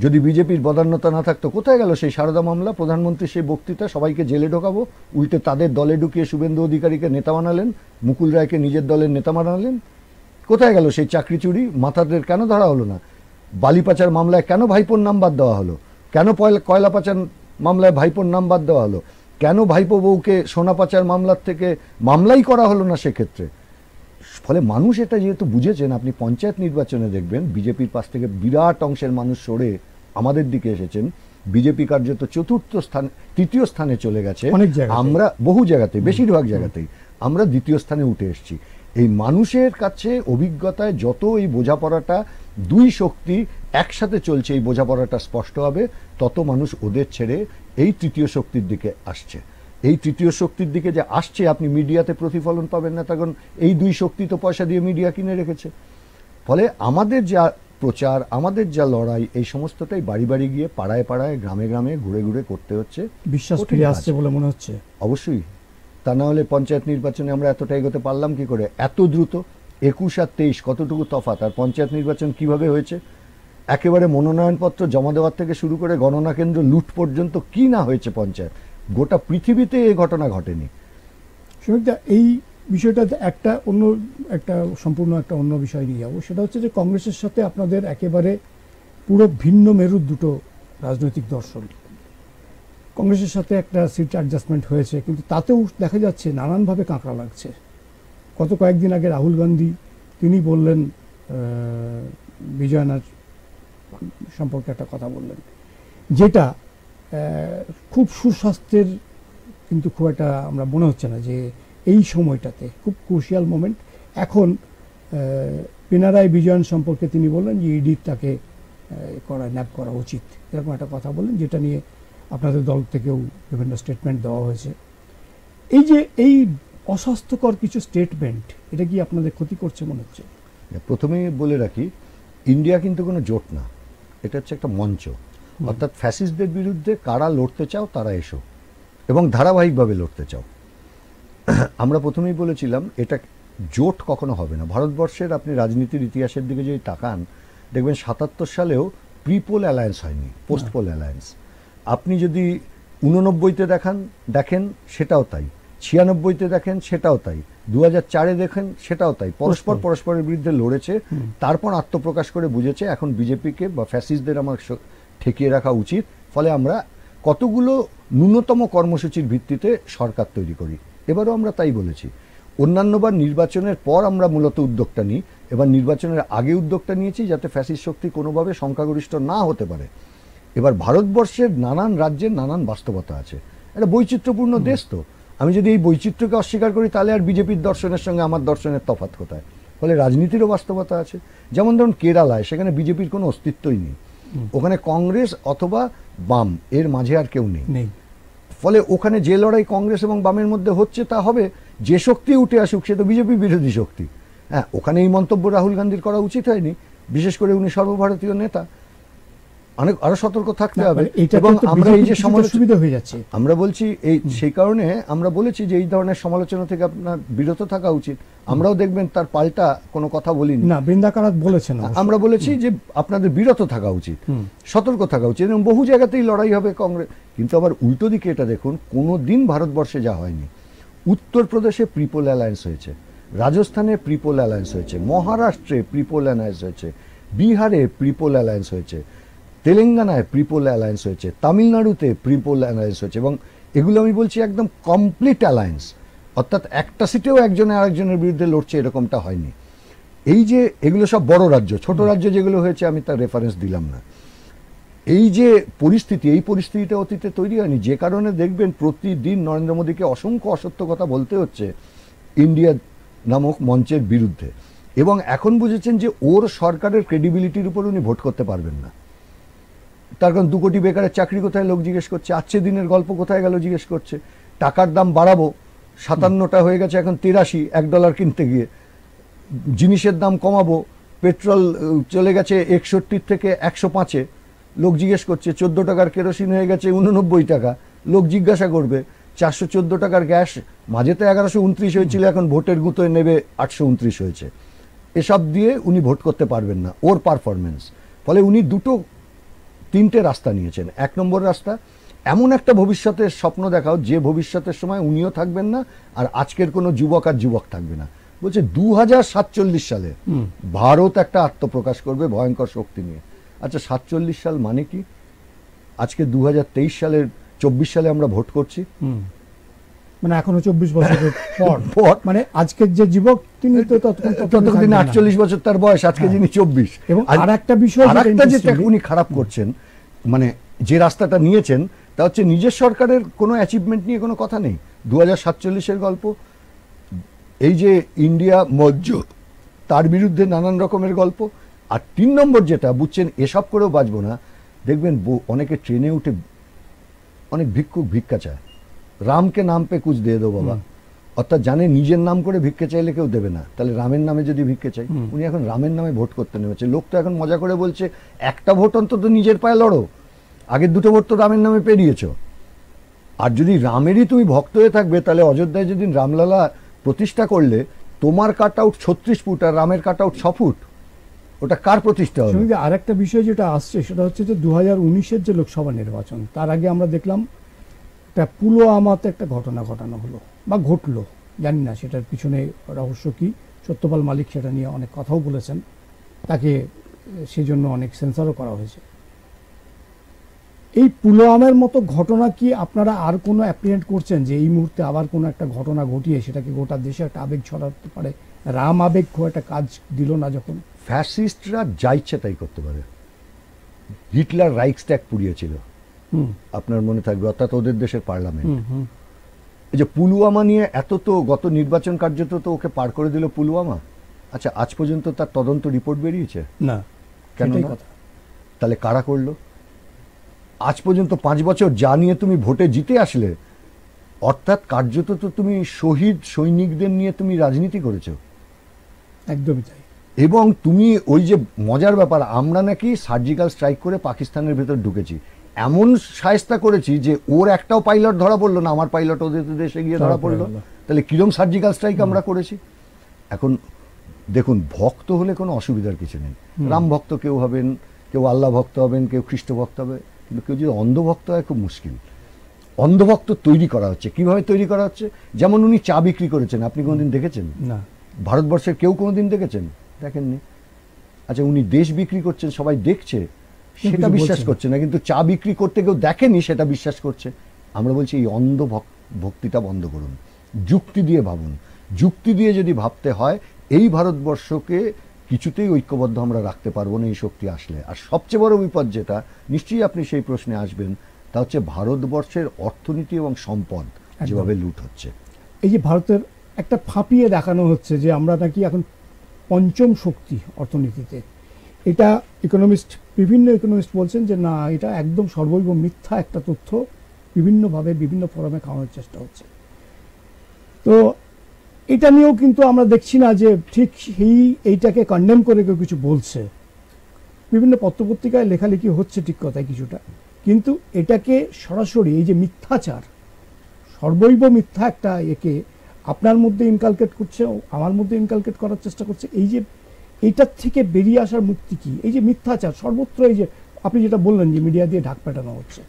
যদি বিজেপির বদান্যতা না থাকতো কোথায় গেল সেই সারদা মামলা, প্রধানমন্ত্রীর সেই বক্তৃতা, সবাইকে জেলে ঢোকাবো, উল্টে তাদের দলে ঢুকিয়ে শুভেন্দু অধিকারীকে নেতা বানালেন, মুকুল রায়কে নিজের দলের নেতা বানালেন? কোথায় গেল সেই চাকরি চুরি? মাথাদের কেন ধরা হলো না? বালি পাচার মামলায় কেন ভাইপোর নাম বাদ দেওয়া হলো? কেন কয়লা পাচার মামলায় ভাইপোর নাম বাদ দেওয়া হলো? কেন ভাইপো বউকে সোনা পাচার মামলার থেকে মামলাই করা হলো না সেক্ষেত্রে? ফলে মানুষ এটা যেহেতু বুঝেছেন, আপনি পঞ্চায়েত নির্বাচনে দেখবেন বিজেপির পাশ থেকে বিরাট অংশের মানুষ সরে আমাদের দিকে এসেছেন। বিজেপি কার্যত তৃতীয় স্থানে চলে গেছে, আমরা বহু জায়গাতে, বেশিরভাগ জায়গাতেই আমরা দ্বিতীয় স্থানে উঠে এসেছি। এই মানুষের কাছে অভিজ্ঞতায় যত এই বোঝাপড়াটা, দুই শক্তি একসাথে চলছে, এই বোঝাপড়াটা স্পষ্ট হবে, তত মানুষ ওদের ছেড়ে এই তৃতীয় শক্তির দিকে আসছে। এই তৃতীয় শক্তির দিকে যে আসছে, আপনি মিডিয়াতে প্রতিফলন পাবেন না, তখন এই দুই শক্তি তো পয়সা দিয়ে মিডিয়া কিনে রেখেছে। ফলে আমাদের যা প্রচার, আমাদের যা লড়াই, এই সমস্তটাই বাড়ি বাড়ি গিয়ে, পাড়ায় পাড়ায়, গ্রামে গ্রামে ঘুরে ঘুরে করতে হচ্ছে। বিশ্বাস ফিরে আসছে বলে মনে হচ্ছে। অবশ্যই, তা না হলে পঞ্চায়েত নির্বাচনে আমরা এতটা এগোতে পারলাম কি করে এত দ্রুত? 21 আর 23 কতটুকু তফাৎ, আর পঞ্চায়েত নির্বাচন কিভাবে হয়েছে? একেবারে মনোনয়নপত্র জমা দেওয়ার থেকে শুরু করে গণনা কেন্দ্র লুট পর্যন্ত কি না হয়েছে পঞ্চায়েত, গোটা পৃথিবীতে এই ঘটনা ঘটেনি। সুমিতা, এই বিষয়টা সম্পূর্ণ একটা অন্য বিষয় নিয়ে যাবো। সেটা হচ্ছে যে কংগ্রেসের সাথে আপনাদের একেবারে পুরো ভিন্ন মেরুর দুটো রাজনৈতিক দর্শন। কংগ্রেসের সাথে একটা সিট অ্যাডজাস্টমেন্ট হয়েছে, কিন্তু তাতেও দেখা যাচ্ছে নানানভাবে কাঁকড়া লাগছে। গত কয়েকদিন আগে রাহুল গান্ধী তিনি বললেন, বিজয়নার সম্পর্কে একটা কথা বললেন, যেটা খুব সুস্বাস্থ্যের, কিন্তু খুব একটা আমরা মনে হচ্ছে না যে এই সময়টাতে খুব ক্রুশিয়াল মোমেন্ট। এখন পিনারাই বিজয়ন সম্পর্কে তিনি বললেন যে ইডির তাকে ন্যাপ করা উচিত, এরকম একটা কথা বললেন, যেটা নিয়ে আপনাদের দল থেকেও বিভিন্ন স্টেটমেন্ট দেওয়া হয়েছে। এই যে এই অস্বাস্থ্যকর কিছু স্টেটমেন্ট, এটা কি আপনাদের ক্ষতি করছে মনে হচ্ছে? প্রথমেই বলে রাখি, ইন্ডিয়া কিন্তু কোনো জোট না, এটা হচ্ছে একটা মঞ্চ। অর্থাৎ ফ্যাসিস্টদের বিরুদ্ধে কারা লড়তে চাও তারা এসো, এবং ধারাবাহিকভাবে লড়তে চাও। আমরা প্রথমেই বলেছিলাম এটা জোট কখনো হবে না। ভারতবর্ষের আপনি রাজনীতির ইতিহাসের দিকে যদি তাকান, দেখবেন 77 সালেও প্রি পোল অ্যালায়েন্স হয়নি, পোস্ট পোল অ্যালায়েন্স। আপনি যদি 89-তে দেখেন সেটাও তাই, 96-তে দেখেন সেটাও তাই, 2004-এ দেখেন সেটাও তাই। পরস্পরের বিরুদ্ধে লড়েছে, তারপর আত্মপ্রকাশ করে বুঝেছে এখন বিজেপিকে বা ফ্যাসিস্টদের আমার ঠেকিয়ে রাখা উচিত। ফলে আমরা কতগুলো ন্যূনতম কর্মসূচির ভিত্তিতে সরকার তৈরি করি। এবারও আমরা তাই বলেছি। অন্যান্যবার নির্বাচনের পর আমরা মূলত উদ্যোগটা নিই, এবার নির্বাচনের আগে উদ্যোগটা নিয়েছি যাতে ফ্যাসিস্ট শক্তি কোনোভাবে সংখ্যাগরিষ্ঠ না হতে পারে। এবার ভারতবর্ষের নানান রাজ্যের নানান বাস্তবতা আছে, একটা বৈচিত্র্যপূর্ণ দেশ। তো আমি যদি এই বৈচিত্র্যকে অস্বীকার করি তাহলে আর বিজেপির দর্শনের সঙ্গে আমার দর্শনের তফাৎ কোথায়? ফলে রাজনীতিরও বাস্তবতা আছে। যেমন ধরুন কেরালায়, সেখানে বিজেপির কোনো অস্তিত্বই নেই, ওখানে কংগ্রেস অথবা বাম, এর মাঝে আর কেউ নেই। ফলে ওখানে যে লড়াই কংগ্রেস এবং বামের মধ্যে হচ্ছে তা হবে, যে শক্তি উঠে আসুক সে তো বিজেপি বিরোধী শক্তি। হ্যাঁ, ওখানে এই মন্তব্য রাহুল গান্ধীর করা উচিত হয়নি, বিশেষ করে উনি সর্বভারতীয় নেতা, অনেক আরো সতর্ক থাকতে হবে। এবং আমরা এই যে সুবিধা হয়ে যাচ্ছে আমরা বলছি এই সেই কারণে আমরা বলেছি যে এই ধরনের সমালোচনা থেকে আপনার বিরত থাকা উচিত। আমরাও দেখবেন তার পাল্টা কোনো কথা বলিনি, না বৃন্দাকারাত বলেছেন, আমরা বলেছি যে আপনাদের বিরত থাকা উচিত, সতর্ক থাকা উচিত, এবং বহু জায়গাতেই লড়াই হবে কংগ্রেস। কিন্তু আবার উল্টো দিকে এটা দেখুন, কোনো দিন ভারতবর্ষে যা হয়নি। উত্তরপ্রদেশে পিপল অ্যালায়েন্স হয়েছে, রাজস্থানে পিপল অ্যালায়েন্স হয়েছে, মহারাষ্ট্রে পিপল অ্যালায়েন্স হয়েছে, বিহারে পিপল অ্যালায়েন্স হয়েছে, তেলেঙ্গানায় পিপল অ্যালায়েন্স হয়েছে, তামিলনাড়ুতে পিপল অ্যালায়েন্স হয়েছে, এবং এগুলো আমি বলছি একদম কমপ্লিট অ্যালায়েন্স, অর্থাৎ একটা সিটেও একজনে আরেকজনের বিরুদ্ধে লড়ছে এরকমটা হয়নি। এই যে এগুলো সব বড় রাজ্য, ছোট রাজ্য যেগুলো হয়েছে আমি তার রেফারেন্স দিলাম না। এই যে পরিস্থিতি, এই পরিস্থিতিটা অতীতে তৈরি হয়নি, যে কারণে দেখবেন প্রতিদিন নরেন্দ্র মোদীকে অসংখ্য অসত্য কথা বলতে হচ্ছে ইন্ডিয়া নামক মঞ্চের বিরুদ্ধে, এবং এখন বুঝেছেন যে ওর সরকারের ক্রেডিবিলিটির উপর উনি ভোট করতে পারবেন না। তার কারণ 2 কোটি বেকারের চাকরি কোথায় লোক জিজ্ঞেস করছে, আজকে দিনের গল্প কোথায় গেল জিজ্ঞেস করছে, টাকার দাম বাড়াবো 57টা হয়ে গেছে এখন 83 $1 কিনতে গিয়ে, জিনিসের দাম কমাবো, পেট্রোল চলে গেছে 61 থেকে 105-এ, লোক জিজ্ঞেস করছে, 14 টাকার কেরোসিন হয়ে গেছে 89 টাকা, লোক জিজ্ঞাসা করবে, 414 টাকার গ্যাস মাঝেতে 1129 হয়েছিল, এখন ভোটের গুঁতোয় নেবে 829 হয়েছে। এসব দিয়ে উনি ভোট করতে পারবেন না, ওর পারফরমেন্স। ফলে উনি 3টে রাস্তা নিয়েছেন। 1 নম্বর রাস্তা, এমন একটা ভবিষ্যতের স্বপ্ন দেখাও যে ভবিষ্যতের সময় উনিও থাকবেন না আর আজকের কোনো যুবক আর যুবক থাকবে না। বলছে 2047 সালে ভারত একটা আত্মপ্রকাশ করবে ভয়ঙ্কর শক্তি নিয়ে। আচ্ছা 47 সাল মানে কি? আজকে 2023 সালের 24 সালে আমরা ভোট করছি, মানে এখনো 24 বছরের পর, মানে আজকের যে যুবক তিনি তো ততদিন 48 বছর তার বয়স, আজকে যিনি 24। এবং আরেকটা বিষয় যেটা উনি খারাপ করছেন, মানে যে রাস্তাটা নিয়েছেন তা হচ্ছে নিজের সরকারের কোনো অ্যাচিভমেন্ট নিয়ে কোনো কথা নেই, 2047-এর গল্প, এই যে ইন্ডিয়া মজ্জ তার বিরুদ্ধে নানান রকমের গল্প। আর 3 নম্বর যেটা বুঝছেন, এসব করেও বাঁচবো না, দেখবেন অনেকে ট্রেনে উঠে অনেক ভিক্ষুক ভিক্ষা চায়, রামকে নাম পে কুছ দিয়ে দো বাবা, অর্থাৎ জানে নিজের নাম করে ভিক্ষে চাইলে কেউ দেবে না, তাহলে রামের নামে যদি ভিক্ষে চাই। উনি এখন রামের নামে ভোট করতে নেমেছে। লোক তো এখন মজা করে বলছে, একটা ভোট অন্তত নিজের পায়ে লড়ো, আগের 2টো ভোট তো রামের নামে পেরিয়েছ। আর যদি রামেরই তুমি ভক্ত হয়ে থাকবে, তাহলে অযোধ্যায় যেদিন রামলালা প্রতিষ্ঠা করলে তোমার কাট আউট 36 ফুট আর রামের কাট আউট 6 ফুট, ওটা কার প্রতিষ্ঠা হবে? আর একটা বিষয় যেটা আসছে সেটা হচ্ছে যে 2019-এর যে লোকসভা নির্বাচন, তার আগে আমরা দেখলাম একটা পুলওয়ামাতে একটা ঘটনা ঘটানো হলো বা ঘটলো, জানি না সেটার পিছনে রহস্য কি। সত্যপাল মালিক সেটা নিয়ে অনেক কথাও বলেছেন, তাকে সেই জন্য অনেক সেন্সারও করা হয়েছে। এই পুলওয়ামার মতো ঘটনা কি আপনারা আর কোনো অ্যাপ্রিহেন্ড করছেন যে এই মুহূর্তে আবার কোনো একটা ঘটনা ঘটিয়ে সেটাকে গোটা দেশে একটা আবেগ ছড়াতে পারে? রাম আবেগ খুব একটা কাজ দিল না যখন। ফ্যাসিস্টরা যা ইচ্ছে তাই করতে পারে। হিটলার রাইখস্ট্যাগ পুড়িয়েছিল, আপনার মনে থাকবে, অর্থাৎ ওদের দেশের পার্লামেন্ট। এই যে পুলওয়ামা নিয়ে এত, তো গত নির্বাচন কার্যত তো ওকে পার করে দিল পুলওয়ামা। আচ্ছা আজ পর্যন্ত তার তদন্ত রিপোর্ট বেরিয়েছে না? কেন না? তাহলে কারা করলো? আজ পর্যন্ত 5 বছর যা নিয়ে তুমি ভোটে জিতে আসলে, অর্থাৎ কার্যত তো তুমি শহীদ সৈনিকদের নিয়ে তুমি রাজনীতি করেছো। একদমই তাই। এবং তুমি ওই যে মজার ব্যাপার, আমরা নাকি সার্জিক্যাল স্ট্রাইক করে পাকিস্তানের ভেতর ঢুকেছি, এমন শায়েস্তা করেছি যে ওর একটাও পাইলট ধরা পড়লো না, আমার পাইলট ওদের দেশে গিয়ে ধরা পড়লো। তাহলে কিরম সার্জিক্যাল স্ট্রাইক আমরা করেছি। এখন দেখুন, ভক্ত হলে কোনো অসুবিধার কিছু নেই। রাম ভক্ত কেউ হবেন, কেউ আল্লাহ ভক্ত হবেন, কেউ খ্রিস্ট ভক্ত হবে, কিন্তু কেউ যদি অন্ধভক্ত হয় খুব মুশকিল। অন্ধভক্ত তৈরি করা হচ্ছে। কিভাবে তৈরি করা হচ্ছে? যেমন উনি চা বিক্রি করেছেন, আপনি কোনোদিন দেখেছেন? না। ভারতবর্ষের কেউ কোনোদিন দেখেছেন? দেখেননি। আচ্ছা, উনি দেশ বিক্রি করছেন, সবাই দেখছে, সেটা কিছু বিশ্বাস বলছে না। করছে না, কিন্তু চা বিক্রি করতে কেউ দেখেনি সেটা বিশ্বাস করছে। আমরা বলছি এই অন্ধ ভক্তিটা বন্ধ করুন, যুক্তি দিয়ে ভাবুন। যুক্তি দিয়ে যদি ভাবতে হয়, এই ভারতবর্ষকে কিছুতেই ঐক্যবদ্ধ আমরা রাখতে পারবো না এই শক্তি আসলে। আর সবচেয়ে বড় বিপদ যেটা, নিশ্চয়ই আপনি সেই প্রশ্নে আসবেন, তা হচ্ছে ভারতবর্ষের অর্থনীতি এবং সম্পদ যেভাবে লুট হচ্ছে। এই যে ভারতের একটা ফাঁপিয়ে দেখানো হচ্ছে যে আমরা নাকি এখন পঞ্চম শক্তি অর্থনীতিতে, এটা বিভিন্ন ইকোনমিস্ট বলছেন যে না, এটা একদম সর্বৈব মিথ্যা একটা তথ্য, বিভিন্নভাবে বিভিন্ন ফোরামে খাওয়ানোর চেষ্টা হচ্ছে। তো এটা নিয়েও কিন্তু আমরা দেখছি না যে ঠিক এইটাকে কন্ডেম করে কেউ কিছু বলছে। বিভিন্ন পত্রপত্রিকায় লেখালেখি হচ্ছে ঠিক কথাই কিছুটা, কিন্তু এটাকে সরাসরি এই যে মিথ্যাচার, সর্বৈব মিথ্যা একটা একে আপনার মধ্যে ইনকালকেট করছে, আমার মধ্যে ইনকালকেট করার চেষ্টা করছে। এই যে এইটার থেকে বেরিয়ে আসার মুক্তি কি? এই যে মিথ্যাচার সর্বত্র, এই যে আপনি যেটা বললেন যে মিডিয়া দিয়ে ঢাক পেটানো হচ্ছে,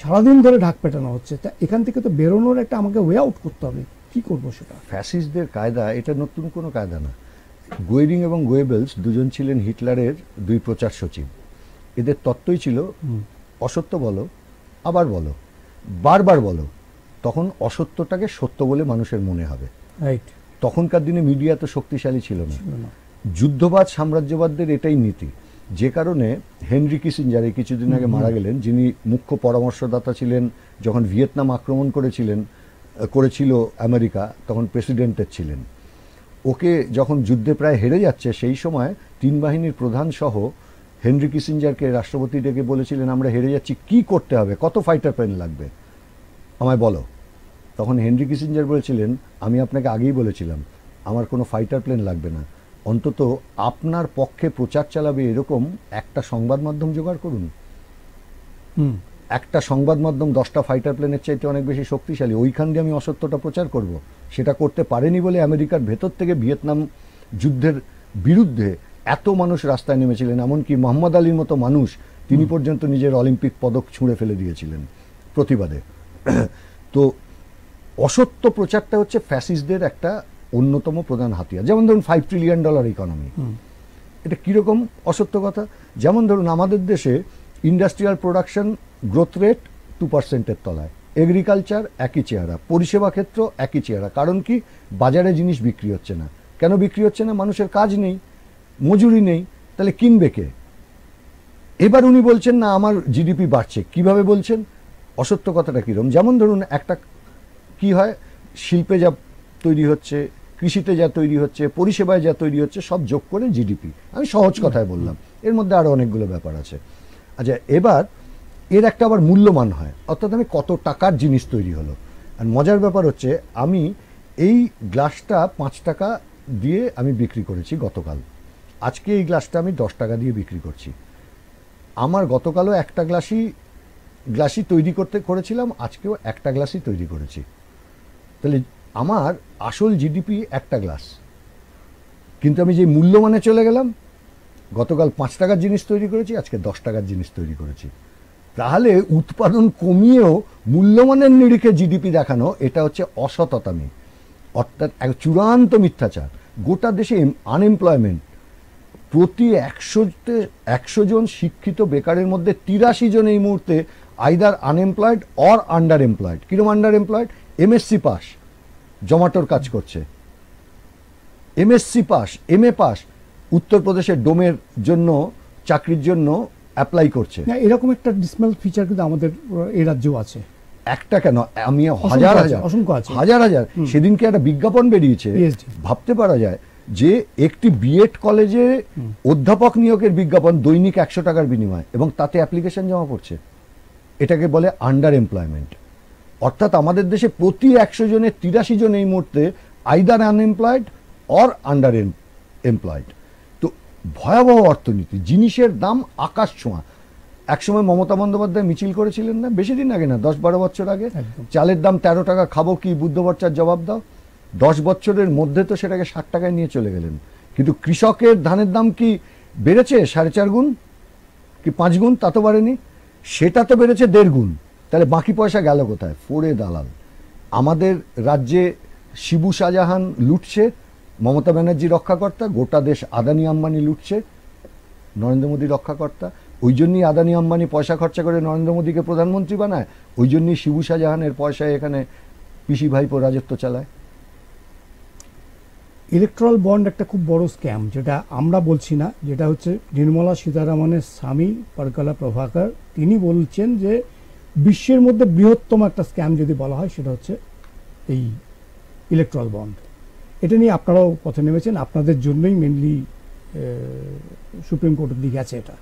সারাদিন ধরে ঢাক পেটানো হচ্ছে, তা এখান থেকে তো বেরোনোর একটা আমাকে ওয়ে আউট করতে হবে। কি করবো সেটা? ফ্যাসিস্টদের কায়দা, এটা নতুন কোনো কায়দা না। গোয়েরিং এবং গোয়েবেলস দুজন ছিলেন হিটলারের দুই প্রচার সচিব। এদের তত্ত্বই ছিল অসত্য বলো, আবার বলো, বারবার বলো, তখন অসত্যটাকে সত্য বলে মানুষের মনে হবে। রাইট। তখনকার দিনে মিডিয়া তো শক্তিশালী ছিল না। যুদ্ধবাদ সাম্রাজ্যবাদদের এটাই নীতি। যে কারণে হেনরি কিসিঞ্জার এই কিছুদিন আগে মারা গেলেন, যিনি মুখ্য পরামর্শদাতা ছিলেন যখন ভিয়েতনাম আক্রমণ করেছিল আমেরিকা, তখন প্রেসিডেন্টের ছিলেন। ওকে যখন যুদ্ধে প্রায় হেরে যাচ্ছে, সেই সময় তিন বাহিনীর প্রধান সহ হেনরি কিসিঞ্জারকে রাষ্ট্রপতি ডেকে বলেছিলেন, আমরা হেরে যাচ্ছি, কি করতে হবে, কত ফাইটার প্লেন লাগবে, আমায় বলো। তখন হেনরি কিসিঞ্জার বলেছিলেন, আমি আপনাকে আগেই বলেছিলাম আমার কোনো ফাইটার প্লেন লাগবে না, অন্তত আপনার পক্ষে প্রচার চালাবে এরকম একটা সংবাদ মাধ্যম জোগাড় করুন। একটা সংবাদ মাধ্যম 10টা ফাইটার প্লেনের চাইতে অনেক বেশি শক্তিশালী, ওইখান দিয়ে আমি অসত্যটা প্রচার করব। সেটা করতে পারেনি বলে আমেরিকার ভেতর থেকে ভিয়েতনাম যুদ্ধের বিরুদ্ধে এত মানুষ রাস্তায় নেমেছিলেন, এমনকি মোহাম্মদ আলীর মতো মানুষ, তিনি পর্যন্ত নিজের অলিম্পিক পদক ছুঁড়ে ফেলে দিয়েছিলেন প্রতিবাদে। তো অসত্য প্রচারটা হচ্ছে ফ্যাসিস্টদের একটা অন্যতম প্রধান হাতিয়ার। যেমন ধরুন $5 ট্রিলিয়ন ইকোনমি, এটা কীরকম অসত্য কথা? যেমন ধরুন আমাদের দেশে ইন্ডাস্ট্রিয়াল প্রোডাকশন গ্রোথ রেট 2%-এর তলায়, এগ্রিকালচার একই চেহারা, পরিষেবা ক্ষেত্র একই চেহারা। কারণ কি? বাজারে জিনিস বিক্রি হচ্ছে না। কেন বিক্রি হচ্ছে না? মানুষের কাজ নেই, মজুরি নেই, তাহলে কিনবে কে? এবার উনি বলছেন না আমার জিডিপি বাড়ছে। কিভাবে বলছেন? অসত্য কথাটা কীরকম? যেমন ধরুন একটা কি হয়, শিল্পে যা তৈরি হচ্ছে, কৃষিতে যা তৈরি হচ্ছে, পরিষেবায় যা তৈরি হচ্ছে, সব যোগ করে জিডিপি। আমি সহজ কথায় বললাম, এর মধ্যে আরও অনেকগুলো ব্যাপার আছে। আচ্ছা, এবার এর একটা আবার মূল্যমান হয়, অর্থাৎ আমি কত টাকার জিনিস তৈরি হলো। আর মজার ব্যাপার হচ্ছে, আমি এই গ্লাসটা 5 টাকা দিয়ে আমি বিক্রি করেছি গতকাল, আজকে এই গ্লাসটা আমি 10 টাকা দিয়ে বিক্রি করছি। আমার গতকালও একটা গ্লাসই তৈরি করেছিলাম, আজকেও একটা গ্লাসই তৈরি করেছি। তাহলে আমার আসল জিডিপি একটা গ্লাস, কিন্তু আমি যে মূল্যমানে চলে গেলাম, গতকাল 5 টাকার জিনিস তৈরি করেছি, আজকে 10 টাকার জিনিস তৈরি করেছি। তাহলে উৎপাদন কমিয়েও মূল্যমানের নিরিখে জিডিপি দেখানো, এটা হচ্ছে অসততামি, অর্থাৎ এক চূড়ান্ত মিথ্যাচার। গোটা দেশে আনএমপ্লয়মেন্ট, প্রতি 100 জন শিক্ষিত বেকারের মধ্যে 83 জন এই মুহূর্তে either unemployed or under employed. কিরম আন্ডার এমপ্লয়েড? এমএসসি পাস, জোম্যাটোর কাজ করছে, এমএসসি পাস, এমএ পাস, উত্তরপ্রদেশের ডোমের জন্য চাকরির জন্য অ্যাপ্লাই করছে। এরকম একটা ডিসমাল ফিচার কিন্তু আমাদের এই রাজ্যেও আছে। একটা কেন, আমি হাজার হাজার। সেদিনকে একটা বিজ্ঞাপন বেরিয়েছে, ভাবতে পারা যায় যে একটি বিএড কলেজে অধ্যাপক নিয়োগের বিজ্ঞাপন, দৈনিক 100 টাকার বিনিময়, এবং তাতে অ্যাপ্লিকেশন জমা পড়ছে। এটাকে বলে আন্ডার এমপ্লয়মেন্ট। অর্থাৎ আমাদের দেশে প্রতি 100 জনের 83 জন এই মুহূর্তে either unemployed or under employed. তো ভয়াবহ অর্থনীতি, জিনিসের দাম আকাশ ছোঁয়া। একসময় মমতা বন্দ্যোপাধ্যায় মিছিল করেছিলেন না, বেশি দিন আগে না, 10-12 বছর আগে, চালের দাম 13 টাকা, খাবো কি বুদ্ধভট্টার জবাব দাও। 10 বছরের মধ্যে তো সেটাকে 60 টাকায় নিয়ে চলে গেলেন। কিন্তু কৃষকের ধানের দাম কি বেড়েছে 4.5 গুণ কি 5 গুণ? তা তো বাড়েনি। সেটা তো বেড়েছে 1.5 গুণ। তাহলে বাকি পয়সা গেল কোথায়? ফোরে দালাল। আমাদের রাজ্যে শিবু শাহজাহান লুটছে, মমতা ব্যানার্জি রক্ষাকর্তা, গোটা দেশ আদানি আম্বানি লুটছে, নরেন্দ্র মোদী রক্ষাকর্তা। ওই জন্যই আদানি আম্বানি পয়সা খরচা করে নরেন্দ্র মোদীকে প্রধানমন্ত্রী বানায়, ওই জন্যই শিবু শাহজাহানের পয়সায় এখানে পিসি ভাইপো রাজত্ব চালায়। ইলেকট্রাল বন্ড একটা খুব বড় স্ক্যাম, যেটা আমরা বলছি না, যেটা হচ্ছে নির্মলা সীতারামনের স্বামী পরকলা প্রভাকর, তিনি বলছেন যে বিশ্বের মধ্যে বৃহত্তম একটা স্ক্যাম যদি বলা হয় সেটা হচ্ছে এই ইলেকট্রাল বন্ড। এটা নিয়ে আপনারাও পথে নেমেছেন, আপনাদের জন্যই মেনলি সুপ্রিম কোর্ট অব্দি গেছে এটা।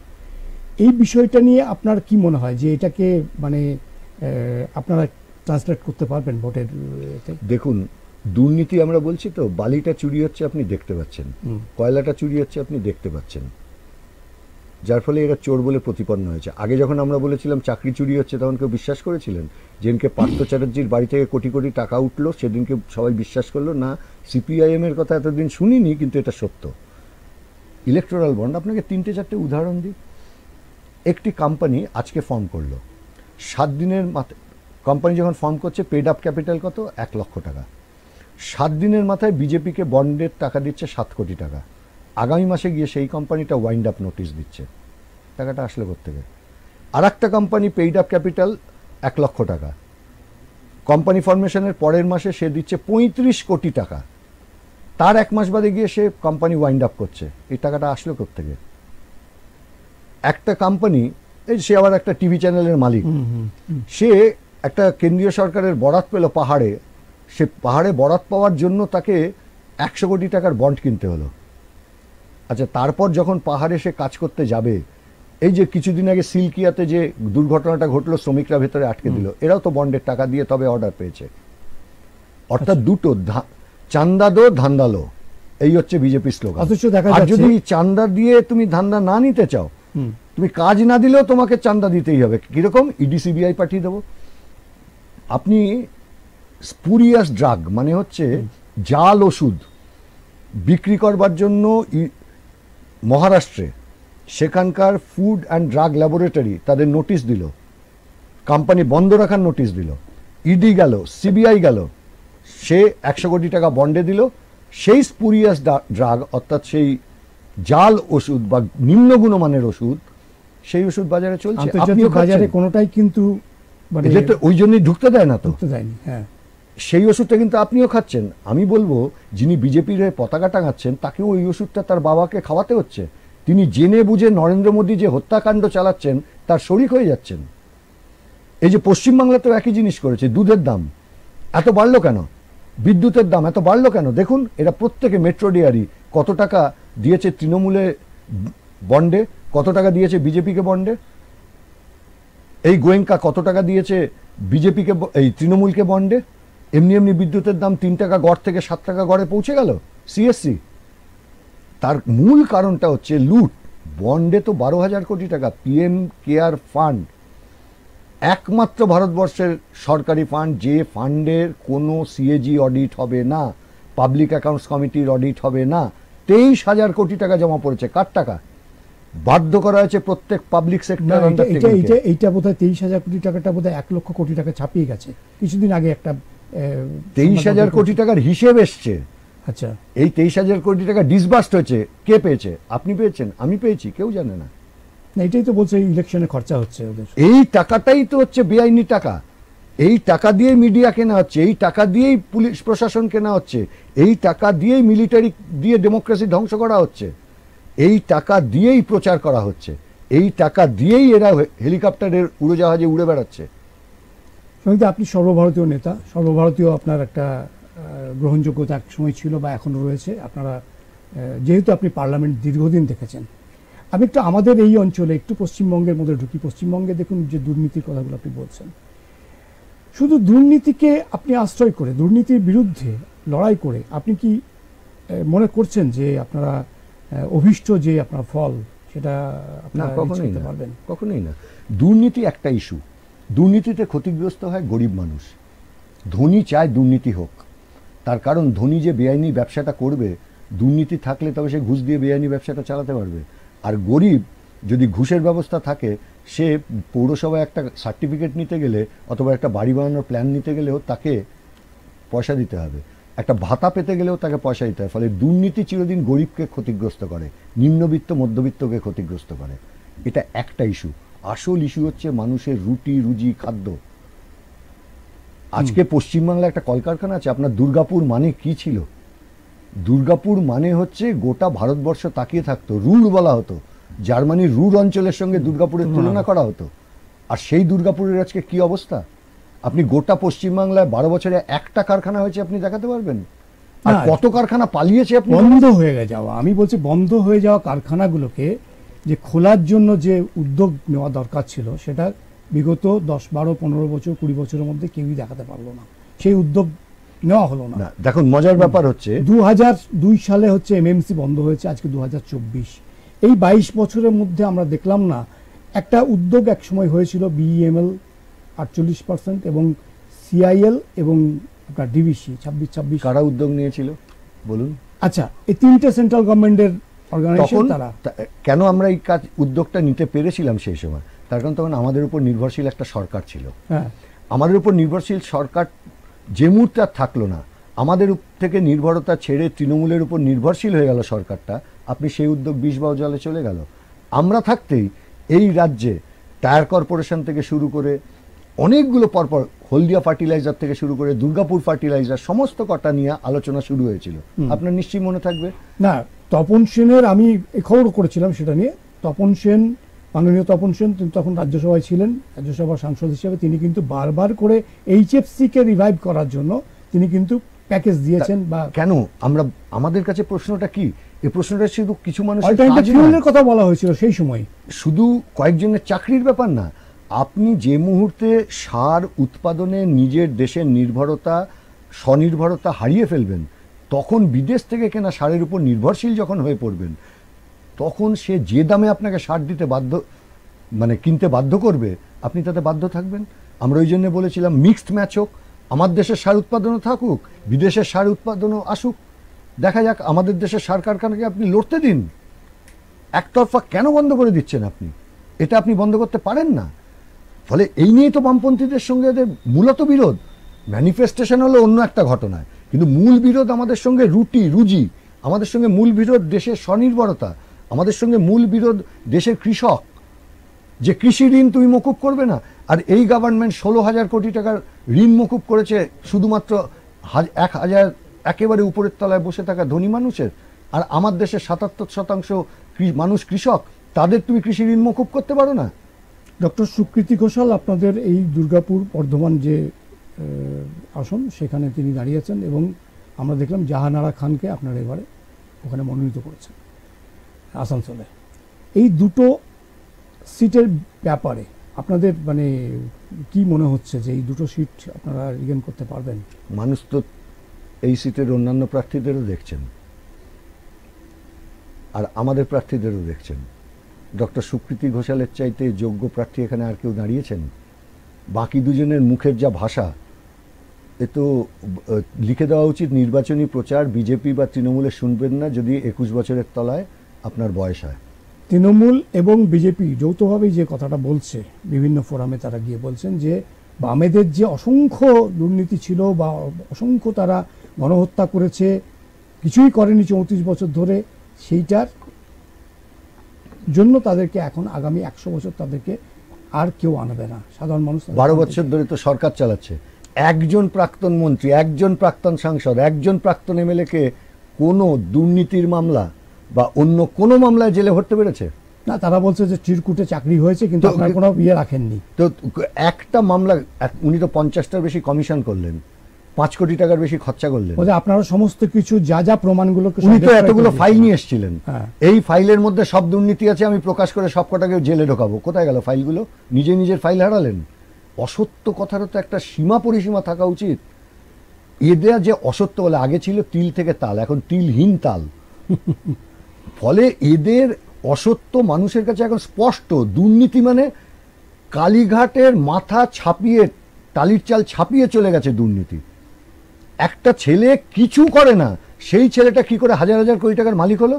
এই বিষয়টা নিয়ে আপনার কি মনে হয় যে এটাকে মানে আপনারা ট্রান্সলেট করতে পারবেন ভোটের এতে? দেখুন, দুর্নীতি আমরা বলছি তো, বালিটা চুরি হচ্ছে আপনি দেখতে পাচ্ছেন, কয়লাটা চুরি হচ্ছে আপনি দেখতে পাচ্ছেন, যার ফলে এরা চোর বলে প্রতিপন্ন হয়েছে। আগে যখন আমরা বলেছিলাম চাকরি চুরি হচ্ছে তখন কেউ বিশ্বাস করেছিলেন? যেদিনকে পার্থ চ্যাটার্জির বাড়ি থেকে কোটি কোটি টাকা উঠলো সেদিনকে সবাই বিশ্বাস করলো না। সিপিআইএম এর কথা এতদিন শুনিনি, কিন্তু এটা সত্য। ইলেকটোরাল বন্ড, আপনাকে 3-4টে উদাহরণ দিই। একটি কোম্পানি আজকে ফর্ম করলো, 7 দিনের মাথায় কোম্পানি যখন ফর্ম করছে, পেড আপ ক্যাপিটাল কত? 1 লক্ষ টাকা। 7 দিনের মাথায় বিজেপিকে বন্ডের টাকা দিচ্ছে 7 কোটি টাকা। আগামী মাসে গিয়ে সেই কোম্পানিটা ওয়াইন্ড আপ নোটিশ দিচ্ছে। টাকাটা আসলে কোত্থেকে? আর একটা কোম্পানি পেইড আপ ক্যাপিটাল 1 লক্ষ টাকা, কোম্পানি ফরমেশনের পরের মাসে সে দিচ্ছে 35 কোটি টাকা। তার 1 মাস বাদে গিয়ে সে কোম্পানি ওয়াইন্ড আপ করছে। এই টাকাটা আসলো কোত্থেকে? একটা কোম্পানি, এই সে আবার একটা টিভি চ্যানেলের মালিক, সে একটা কেন্দ্রীয় সরকারের বরাত পেল পাহাড়ে, সে পাহাড়ে বরাত পাওয়ার জন্য তাকে 100 কোটি টাকার বন্ড কিনতে হলো। আচ্ছা, তারপর যখন পাহাড়ে সে কাজ করতে যাবে, এই যে কিছুদিন আগে সিলকিয়াতে যে দুর্ঘটনাটা ঘটলো, শ্রমিকরা ভেতরে আটকে দিল, এরাও তো বন্ডের টাকা দিয়ে তবে অর্ডার পেয়েছে। অর্থাৎ দুটো, চান্দা দো ধান্দা লো, এই হচ্ছে বিজেপি স্লোগান। আর যদি চান্দা দিয়ে তুমি ধান্দা না নিতে চাও, তুমি কাজ না দিলেও তোমাকে চান্দা দিতেই হবে। কিরকম? ইডি সিবিআই পাঠিয়ে দেবো। আপনি স্পুরিয়াস ড্রাগ, মানে হচ্ছে জাল ওষুধ বিক্রি করবার জন্য মহারাষ্ট্রে সেখানকার ফুড অ্যান্ড ড্রাগ ল্যাবরেটরি তাদের নোটিশ দিল, কোম্পানি বন্ধ রাখার নোটিশ দিল। ইডি গেল, সিবিআই গেল, সে 100 কোটি টাকা বন্ডে দিল। সেই স্পুরিয়াস ড্রাগ, অর্থাৎ সেই জাল ওষুধ বা নিম্ন গুণমানের ওষুধ, সেই ওষুধ বাজারে চলছে। আপনিও বাজারে কোনোটাই কিন্তু ওই জন্যই ঢুকতে দেয় না, তো ঢুকতে দেয়নি। হ্যাঁ, সেই ওষুধটা কিন্তু আপনিও খাচ্ছেন। আমি বলবো, যিনি বিজেপির হয়ে পতাকা টাঙাচ্ছেন তাকেও ওই ওষুধটা তার বাবাকে খাওয়াতে হচ্ছে। তিনি জেনে বুঝে নরেন্দ্র মোদী যে হত্যাকাণ্ড চালাচ্ছেন তার শরিক হয়ে যাচ্ছেন। এই যে পশ্চিমবাংলাতেও একই জিনিস করেছে। দুধের দাম এত বাড়লো কেন? বিদ্যুতের দাম এত বাড়লো কেন? দেখুন, এরা প্রত্যেকে মেট্রো ডেয়ারি কত টাকা দিয়েছে তৃণমূলে বন্ডে, কত টাকা দিয়েছে বিজেপিকে বন্ডে। এই গোয়েঙ্কা কত টাকা দিয়েছে বিজেপিকে, এই তৃণমূলকে বন্ডে। এমনি এমনি বিদ্যুতের দাম 3 টাকা গড় থেকে 7 টাকা গড়ে পৌঁছে গেল সিএসসি। তার মূল কারণটা হচ্ছে লুট। বন্ডে তো 12,000 কোটি টাকা, পিএম কেয়ার ফান্ড, একমাত্র ভারতবর্ষের সরকারি ফান্ড যে ফান্ডের কোনো সিএজি অডিট হবে না, পাবলিক অ্যাকাউন্টস কমিটির অডিট হবে না। 23,000 কোটি টাকা জমা পড়েছে। কার টাকা? বাধ্য করা হয়েছে প্রত্যেক পাবলিক সেক্টর। এইটা বোধহয় 23,000 কোটি টাকাটা বোধহয় 1 লক্ষ কোটি টাকা ছাপিয়ে গেছে কিছুদিন আগে। একটা 23,000 কোটি টাকার হিসেব এসছে। আচ্ছা, এই 23,000 কোটি টাকা ডিসবার্সড হয়েছে। কে পেয়েছে? আপনি পেয়েছেন, আমি পেয়েছি, কেউ জানে না। এটাই তো বলছে ইলেকশনে খরচা হচ্ছে ওদের। এই টাকাটাই তো হচ্ছে বেআইনি টাকা। এই টাকা দিয়ে মিডিয়া কেনা হচ্ছে, এই টাকা দিয়েই পুলিশ প্রশাসন কেনা হচ্ছে, এই টাকা দিয়েই মিলিটারি দিয়ে ডেমোক্রেসি ধ্বংস করা হচ্ছে, এই টাকা দিয়েই প্রচার করা হচ্ছে, এই টাকা দিয়েই এরা হেলিকপ্টারের উড়োজাহাজে উড়ে বেড়াচ্ছে। সঙ্গে আপনি সর্বভারতীয় নেতা, সর্বভারতীয় আপনার একটা গ্রহণযোগ্যতা এক সময় ছিল বা এখনো রয়েছে। আপনারা যেহেতু আপনি পার্লামেন্ট দীর্ঘদিন দেখেছেন, আমি একটু আমাদের এই অঞ্চলে একটু পশ্চিমবঙ্গের মধ্যে ঢুকি। পশ্চিমবঙ্গে দেখুন যে দুর্নীতির কথাগুলো আপনি বলছেন, শুধু দুর্নীতিকে আপনি আশ্রয় করে, দুর্নীতির বিরুদ্ধে লড়াই করে আপনি কি মনে করছেন যে আপনারা অভীষ্ট যে আপনার ফল সেটা আপনারা নিতে পারবেন? কখনোই না। দুর্নীতি একটা ইস্যু। দুর্নীতিতে ক্ষতিগ্রস্ত হয় গরিব মানুষ। ধনী চায় দুর্নীতি হোক, তার কারণ ধনী যে বেআইনি ব্যবসাটা করবে, দুর্নীতি থাকলে তবে সে ঘুষ দিয়ে বেআইনি ব্যবসাটা চালাতে পারবে। আর গরিব যদি ঘুষের ব্যবস্থা থাকে, সে পৌরসভায় একটা সার্টিফিকেট নিতে গেলে অথবা একটা বাড়ি বানানোর প্ল্যান নিতে গেলেও তাকে পয়সা দিতে হবে, একটা ভাতা পেতে গেলেও তাকে পয়সা দিতে হবে। ফলে দুর্নীতি চিরদিন গরিবকে ক্ষতিগ্রস্ত করে, নিম্নবিত্ত মধ্যবিত্তকে ক্ষতিগ্রস্ত করে। এটা একটা ইস্যু। আসল ইস্যু হচ্ছে মানুষের রুটি রুজি খাদ্য। আজকে পশ্চিমবাংলায় একটা কলকারখানা আছে, আপনার দুর্গাপুর মানে কি ছিল? দুর্গাপুর মানে হচ্ছে গোটা ভারতবর্ষ তাকিয়ে থাকতো, রুর বলা হতো, জার্মানির রুর অঞ্চলের সঙ্গে দুর্গাপুরের তুলনা করা হতো। আর সেই দুর্গাপুরের আজকে কি অবস্থা? আপনি গোটা পশ্চিমবাংলায় 12 বছরে একটা কারখানা হয়েছে আপনি দেখাতে পারবেন? আর কত কারখানা পালিয়েছে আপনি? বন্ধ হয়ে যাওয়া, আমি বলছি বন্ধ হয়ে যাওয়া কারখানাগুলোকে যে খোলার জন্য যে উদ্যোগ নেওয়া দরকার ছিল, সেটা বিগত 10, 12, 15 বছর 20 বছরের মধ্যে কেউই দেখাতে পারলো না, সেই উদ্যোগ নেওয়া হলো না। দেখুন মজার ব্যাপার হচ্ছে 2002 সালে হচ্ছে এমএমসি বন্ধ হয়েছে, আজকে 2024। এই 22 বছরের মধ্যে আমরা দেখলাম না একটা উদ্যোগ। এক সময় হয়েছিল বিইএমএল 48% এবং সিআইএল এবং আপনার ডিভিসি 26। কারা উদ্যোগ নিয়েছিল বলুন? আচ্ছা, এই তিনটে সেন্ট্রাল গভর্নমেন্টের অর্গানাইজেশন। তারা কেন আমরা এই কাজ উদ্যোগটা নিতে পেরেছিলাম সেই সময়? তার কারণ তখন আমাদের উপর নির্ভরশীল একটা সরকার ছিল। হ্যাঁ, আমাদের উপর নির্ভরশীল সরকার যে মুহূর্তে আর থাকলো না, আমাদের থেকে নির্ভরতা ছেড়ে তৃণমূলের উপর নির্ভরশীল হয়ে গেল সরকারটা, আপনি সেই উদ্যোগ বিষ বা জলে চলে গেল। আমরা থাকতেই এই রাজ্যে টায়ার কর্পোরেশন থেকে শুরু করে অনেকগুলো পরপর, হলদিয়া ফার্টিলাইজার থেকে শুরু করে দুর্গাপুর ফার্টিলাইজার, সমস্ত কটা নিয়ে আলোচনা শুরু হয়েছিল। আপনার নিশ্চয়ই মনে থাকবে। না, তপন সেনের আমি এই খবর করেছিলাম সেটা নিয়ে। তপন সেন, মাননীয় তপন সেন, তিনি তখন রাজ্যসভায় ছিলেন, রাজ্যসভার সাংসদ হিসেবে তিনি কিন্তু বারবার করে এইচএফসি কে রিভাইভ করার জন্য তিনি কিন্তু প্যাকেজ দিয়েছেন। বা কেন আমাদের কাছে প্রশ্নটা কি? এই প্রশ্নটা শুধু কিছু মানুষের কথা বলা হয়েছিল সেই সময়, শুধু কয়েকজনের চাকরির ব্যাপার না। আপনি যে মুহূর্তে সার উৎপাদনে নিজের দেশের নির্ভরতা, স্বনির্ভরতা হারিয়ে ফেলবেন, তখন বিদেশ থেকে কেনা সারের উপর নির্ভরশীল যখন হয়ে পড়বেন, তখন সে যে দামে আপনাকে সার দিতে বাধ্য, মানে কিনতে বাধ্য করবে, আপনি তাতে বাধ্য থাকবেন। আমরা ওই জন্য বলেছিলাম মিক্সড ম্যাচ হোক, আমার দেশের সার উৎপাদনও থাকুক, বিদেশের সার উৎপাদনও আসুক, দেখা যাক। আমাদের দেশের সার কারখানাকে আপনি লড়তে দিন, একতরফা কেন বন্ধ করে দিচ্ছেন আপনি? এটা আপনি বন্ধ করতে পারেন না। ফলে এই নিয়েই তো বামপন্থীদের সঙ্গে এদের মূলত বিরোধ। ম্যানিফেস্টেশন হলো অন্য একটা ঘটনায়, কিন্তু মূল বিরোধ আমাদের সঙ্গে রুটি রুজি, আমাদের সঙ্গে মূল বিরোধ দেশের স্বনির্ভরতা, আমাদের সঙ্গে মূল বিরোধ দেশের কৃষক, যে কৃষি ঋণ তুমি মকুব করবে না। আর এই গভর্নমেন্ট 16,000 কোটি টাকার ঋণ মকুব করেছে শুধুমাত্র 1,000 একেবারে উপরের তলায় বসে থাকা ধনী মানুষের। আর আমার দেশের 77% মানুষ কৃষক, তাদের তুমি কৃষি ঋণ মকুব করতে পারো না। ডক্টর সুকৃতি ঘোষাল, আপনাদের এই দুর্গাপুর বর্ধমান যে আসন, সেখানে তিনি দাঁড়িয়েছেন এবং আমরা দেখলাম জাহানারা খানকে আপনারা এবারে ওখানে মনোনীত করেছেন আসানসোলে। এই দুটো সিটের ব্যাপারে আপনাদের মানে কি মনে হচ্ছে যে এই দুটো সিট আপনারা রিগেন করতে পারবেন? মানুষ তো এই সিটের অন্যান্য প্রার্থীদেরও দেখছেন, আর আমাদের প্রার্থীদেরও দেখছেন। ডক্টর সুকৃতি ঘোষালের চাইতে যোগ্য প্রার্থী এখানে আর কেউ দাঁড়িয়েছেন? বাকি দুজনের মুখের যা ভাষা, এ তো লিখে দেওয়া উচিত নির্বাচনী প্রচার বিজেপি বা তৃণমূলে শুনবেন না যদি 21 বছরের তলায় আপনার বয়স হয়। তৃণমূল এবং বিজেপি যৌথভাবেই যে কথাটা বলছে, বিভিন্ন ফোরামে তারা গিয়ে বলছেন যে বামেদের যে অসংখ্য দুর্নীতি ছিল বা অসংখ্য তারা গণহত্যা করেছে, কিছুই করেনি 34 বছর ধরে, সেইটার জন্য তাদেরকে এখন আগামী 100 বছর তাদেরকে আর কেউ আনবে না, সাধারণ মানুষ। 12 বছর ধরে তো সরকার চালাচ্ছে, একজন প্রাক্তন মন্ত্রী, একজন প্রাক্তন সাংসদ, একজন প্রাক্তন এমএলএ-কে কোনো দুর্নীতির মামলা বা অন্য কোনো মামলায় জেলে ভরতে পেরেছে না? তারা বলছে যে চিরকুটে চাকরি হয়েছে, কিন্তু আপনারা কোনো ইয়ে রাখেননি। তো একটা মামলা, উনি তো 50টার বেশি কমিশন করলেন, 5 কোটি টাকার বেশি খরচা করলেন। আপনারা সমস্ত কিছু যা যা প্রমাণগুলোকে, উনি তো এতগুলো ফাইল নিয়ে এসেছিলেন, এই ফাইলের মধ্যে সব দুর্নীতি আছে, আমি প্রকাশ করে সব কটাকে জেলে ঢোকাবো। কোথায় গেল ফাইলগুলো? নিজের ফাইল হারালেন। অসত্য কথারও তো একটা সীমা পরিসীমা থাকা উচিত। এদের যে অসত্য বলে, আগে ছিল তিল থেকে তাল, এখন তিলহীন তাল। ফলে এদের অসত্য মানুষের কাছে এখন স্পষ্ট। দুর্নীতি মানে কালীঘাটের মাথা ছাপিয়ে, টালির চাল ছাপিয়ে চলে গেছে দুর্নীতি। একটা ছেলে কিছু করে না, সেই ছেলেটা কি করে হাজার হাজার কোটি টাকার মালিক হলো?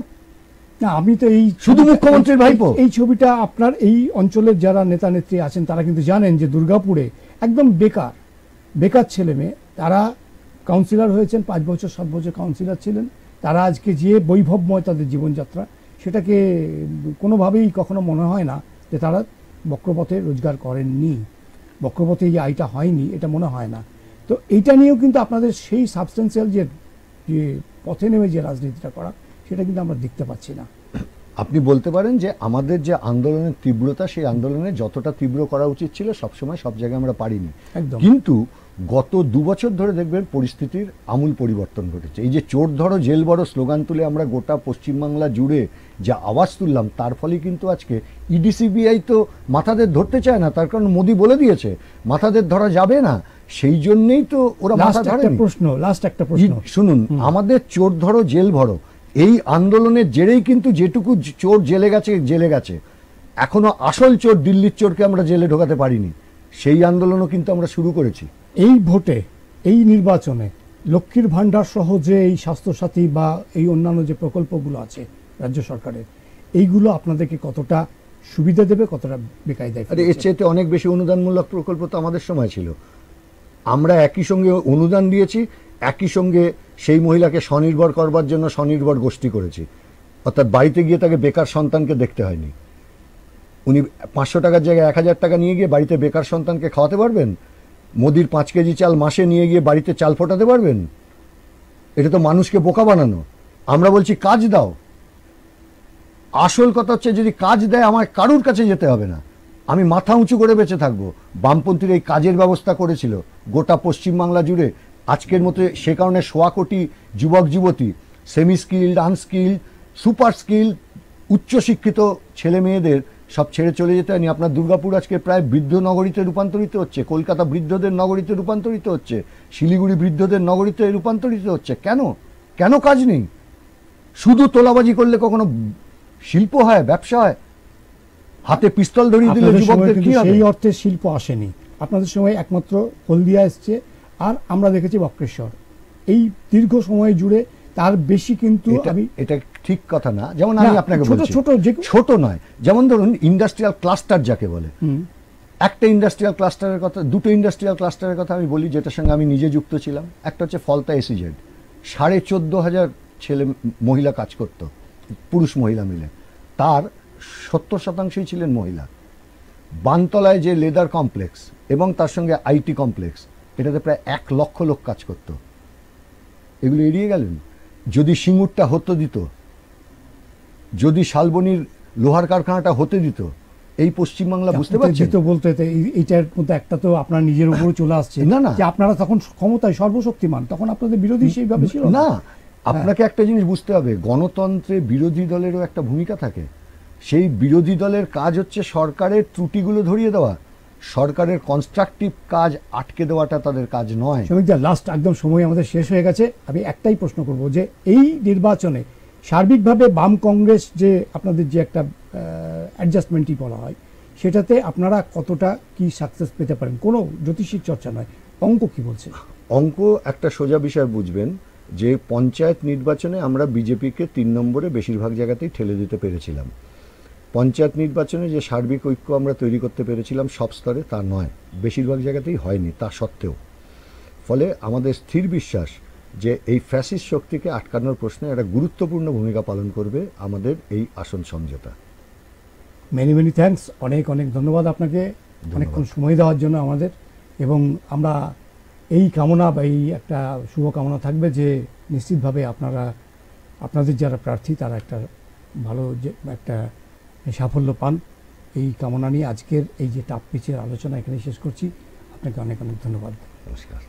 না, আমি তো এই শুধু মুখ্যমন্ত্রীর ভাইপো? এই ছবিটা আপনার এই অঞ্চলের যারা নেতা নেত্রী আছেন তারা কিন্তু জানেন যে দুর্গাপুরে একদম বেকার ছেলে মেয়ে, তারা কাউন্সিলর হয়েছেন, 5 বছর 7 বছর কাউন্সিলর ছিলেন, তারা আজকে যে বৈভবময় তাদের জীবনযাত্রা, সেটাকে কোনোভাবেই কখনো মনে হয় না যে তারা বক্রপথে রোজগার করেননি, বক্রপথে এই আয়টা হয়নি, এটা মনে হয় না। তো এইটা নিয়েও কিন্তু আপনাদের সেই সাবস্টেন্সিয়াল যে পথে নেমে যে রাজনীতিটা করা, সেটা কিন্তু আমরা দেখতে পাচ্ছি না। আপনি বলতে পারেন যে আমাদের যে আন্দোলনের তীব্রতা, সেই আন্দোলনে যতটা তীব্র করা উচিত ছিল সবসময় সব জায়গায় আমরা পারিনি। একদম। কিন্তু গত 2 বছর ধরে দেখবেন পরিস্থিতির আমূল পরিবর্তন ঘটেছে। এই যে চোর ধরো জেল বড় স্লোগান তুলে আমরা গোটা পশ্চিমবাংলা জুড়ে যা আওয়াজ তুললাম, তার ফলে কিন্তু আজকে ইডি সিবিআই তো মাথাদের ধরতে চায় না, তার কারণ মোদি বলে দিয়েছে মাথাদের ধরা যাবে না, সেই জন্যই তো ওরা মাথা ধরেনি। লাস্ট একটা প্রশ্ন শুনুন, আমাদের চোর ধরো জেল ভরো এই আন্দোলনের জেরেই কিন্তু যেটুকু চোর জেলে গেছে, এখনো আসল চোর দিল্লির চোরকে আমরা জেলে ঢোকাতে পারিনি, সেই আন্দোলনও কিন্তু আমরা শুরু করেছি। এই ভোটে, এই নির্বাচনে লক্ষ্মীর ভান্ডার সহ যে এই স্বাস্থ্যসাথী বা এই অন্যান্য যে প্রকল্পগুলো আছে রাজ্য সরকারের, এইগুলো আপনাদেরকে কতটা সুবিধা দেবে, কতটা বেকায়দায় আরে এর চাইতে অনেক বেশি অনুদানমূলক প্রকল্প তো আমাদের সময় ছিল। আমরা একই সঙ্গে অনুদান দিয়েছি, একই সঙ্গে সেই মহিলাকে স্বনির্ভর করবার জন্য স্বনির্ভর গোষ্ঠী করেছি, অর্থাৎ বাড়িতে গিয়ে তাকে বেকার সন্তানকে দেখতে হয়নি। উনি 500 টাকার জায়গায় 1000 টাকা নিয়ে গিয়ে বাড়িতে বেকার সন্তানকে খাওয়াতে পারবেন। মোদির 5 কেজি চাল মাসে নিয়ে গিয়ে বাড়িতে চাল ফোটাতে পারবেন। এটা তো মানুষকে বোকা বানানো। আমরা বলছি কাজ দাও। আসল কথা হচ্ছে যদি কাজ দেয় আমার কারুর কাছে যেতে হবে না, আমি মাথা উঁচু করে বেঁচে থাকবো। বামপন্থীর এই কাজের ব্যবস্থা করেছিল গোটা পশ্চিমবাংলা জুড়ে। আজকের মতো সে কারণে 1.25 কোটি যুবক যুবতী, semi skilled, unskilled, super skill, উচ্চশিক্ষিত ছেলে মেয়েদের সব ছেড়ে চলে যেতে হয়নি। আপনার দুর্গাপুর আজকে প্রায় বৃদ্ধ নগরীতে রূপান্তরিত হচ্ছে, কলকাতা বৃদ্ধদের নগরীতে রূপান্তরিত হচ্ছে, শিলিগুড়ি বৃদ্ধদের নগরীতে রূপান্তরিত হচ্ছে। কেন কেন কাজ নেই? শুধু তোলাবাজি করলে কখনো শিল্প হয়, ব্যবসা হয়? হাতে পিস্তল ধরিয়ে দিলে যুবকদের কি হবে? সেই অর্থে শিল্প আসেনি আপনাদের সময়, একমাত্র হলদিয়া এসছে, আর আমরা দেখেছি বক্রেশ্বর। এই দীর্ঘ সময় জুড়ে তার বেশি কিন্তু এটা ঠিক কথা না। যেমন আমি আপনাকে বলছি ছোট নয়, যেমন ধরুন ইন্ডাস্ট্রিয়াল ক্লাস্টার যাকে বলে, একটা ইন্ডাস্ট্রিয়াল ক্লাস্টারের কথা, দুটো ইন্ডাস্ট্রিয়াল ক্লাস্টারের কথা আমি বলি যেটার সঙ্গে আমি নিজে যুক্ত ছিলাম। একটা হচ্ছে ফলতা এসিজেড, 14,500 ছেলে মহিলা কাজ করত, পুরুষ মহিলা মিলে, তার 70% ছিলেন মহিলা। বানতলায় যে লেদার কমপ্লেক্স এবং তার সঙ্গে আইটি কমপ্লেক্স, এটাতে প্রায় 1 লক্ষ লোক কাজ করত। এগুলো এড়িয়ে গেলেন। যদি সিঙ্গুরটা হতে দিত, যদি শালবনির লোহার কারখানাটা হতে দিত, এই পশ্চিমবাংলা বুঝতে পারছেন তো বলতে এইটার মধ্যে একটা তো আপনার নিজের উপর চলে আসছে না যে আপনারা তখন ক্ষমতায় সর্বশক্তিমান, তখন আপনাদের বিরোধী সেইভাবে ছিল না। আপনাকে একটা জিনিস বুঝতে হবে, গণতন্ত্রে বিরোধী দলেরও একটা ভূমিকা থাকে। সেই বিরোধী দলের কাজ হচ্ছে সরকারের ত্রুটিগুলো ধরিয়ে দেওয়া, সরকারের কনস্ট্রাকটিভ কাজ আটকে দেওয়াটা তাদের কাজ নয়। শ্রমিকদা, লাস্ট একদম সময় আমাদের শেষ হয়ে গেছে। আমি একটাই প্রশ্ন করব যে এই নির্বাচনে সার্বিকভাবে বাম কংগ্রেস যে আপনাদের যে একটা অ্যাডজাস্টমেন্টই বলা হয়, সেটাতে আপনারা কতটা কি সাকসেস পেতে পারেন? কোনো জ্যোতিষিক চর্চা নয়, অঙ্ক কি বলছে? অঙ্ক একটা সোজা বিষয় বুঝবেন যে পঞ্চায়েত নির্বাচনে আমরা বিজেপিকে 3 নম্বরে বেশিরভাগ জায়গাতেই ঠেলে দিতে পেরেছিলাম। পঞ্চায়েত নির্বাচনে যে সার্বিক ঐক্য আমরা তৈরি করতে পেরেছিলাম সব স্তরে, তা নয়, বেশিরভাগ জায়গাতেই হয়নি তা সত্ত্বেও। ফলে আমাদের স্থির বিশ্বাস যে এই ফ্যাসিস্ট শক্তিকে আটকানোর প্রশ্নে একটা গুরুত্বপূর্ণ ভূমিকা পালন করবে আমাদের এই আসন সমঝোতা। মেনি থ্যাঙ্কস, অনেক অনেক ধন্যবাদ আপনাকে অনেকক্ষণ সময় দেওয়ার জন্য আমাদের। এবং আমরা এই কামনা বা এই একটা শুভকামনা থাকবে যে নিশ্চিতভাবে আপনাদের যারা প্রার্থী তারা একটা ভালো যে একটা সাফল্য পান, এই কামনা নিয়ে আজকের এই যে টাপ পিচের আলোচনা এখানে শেষ করছি। আপনাকে অনেক অনেক ধন্যবাদ। নমস্কার।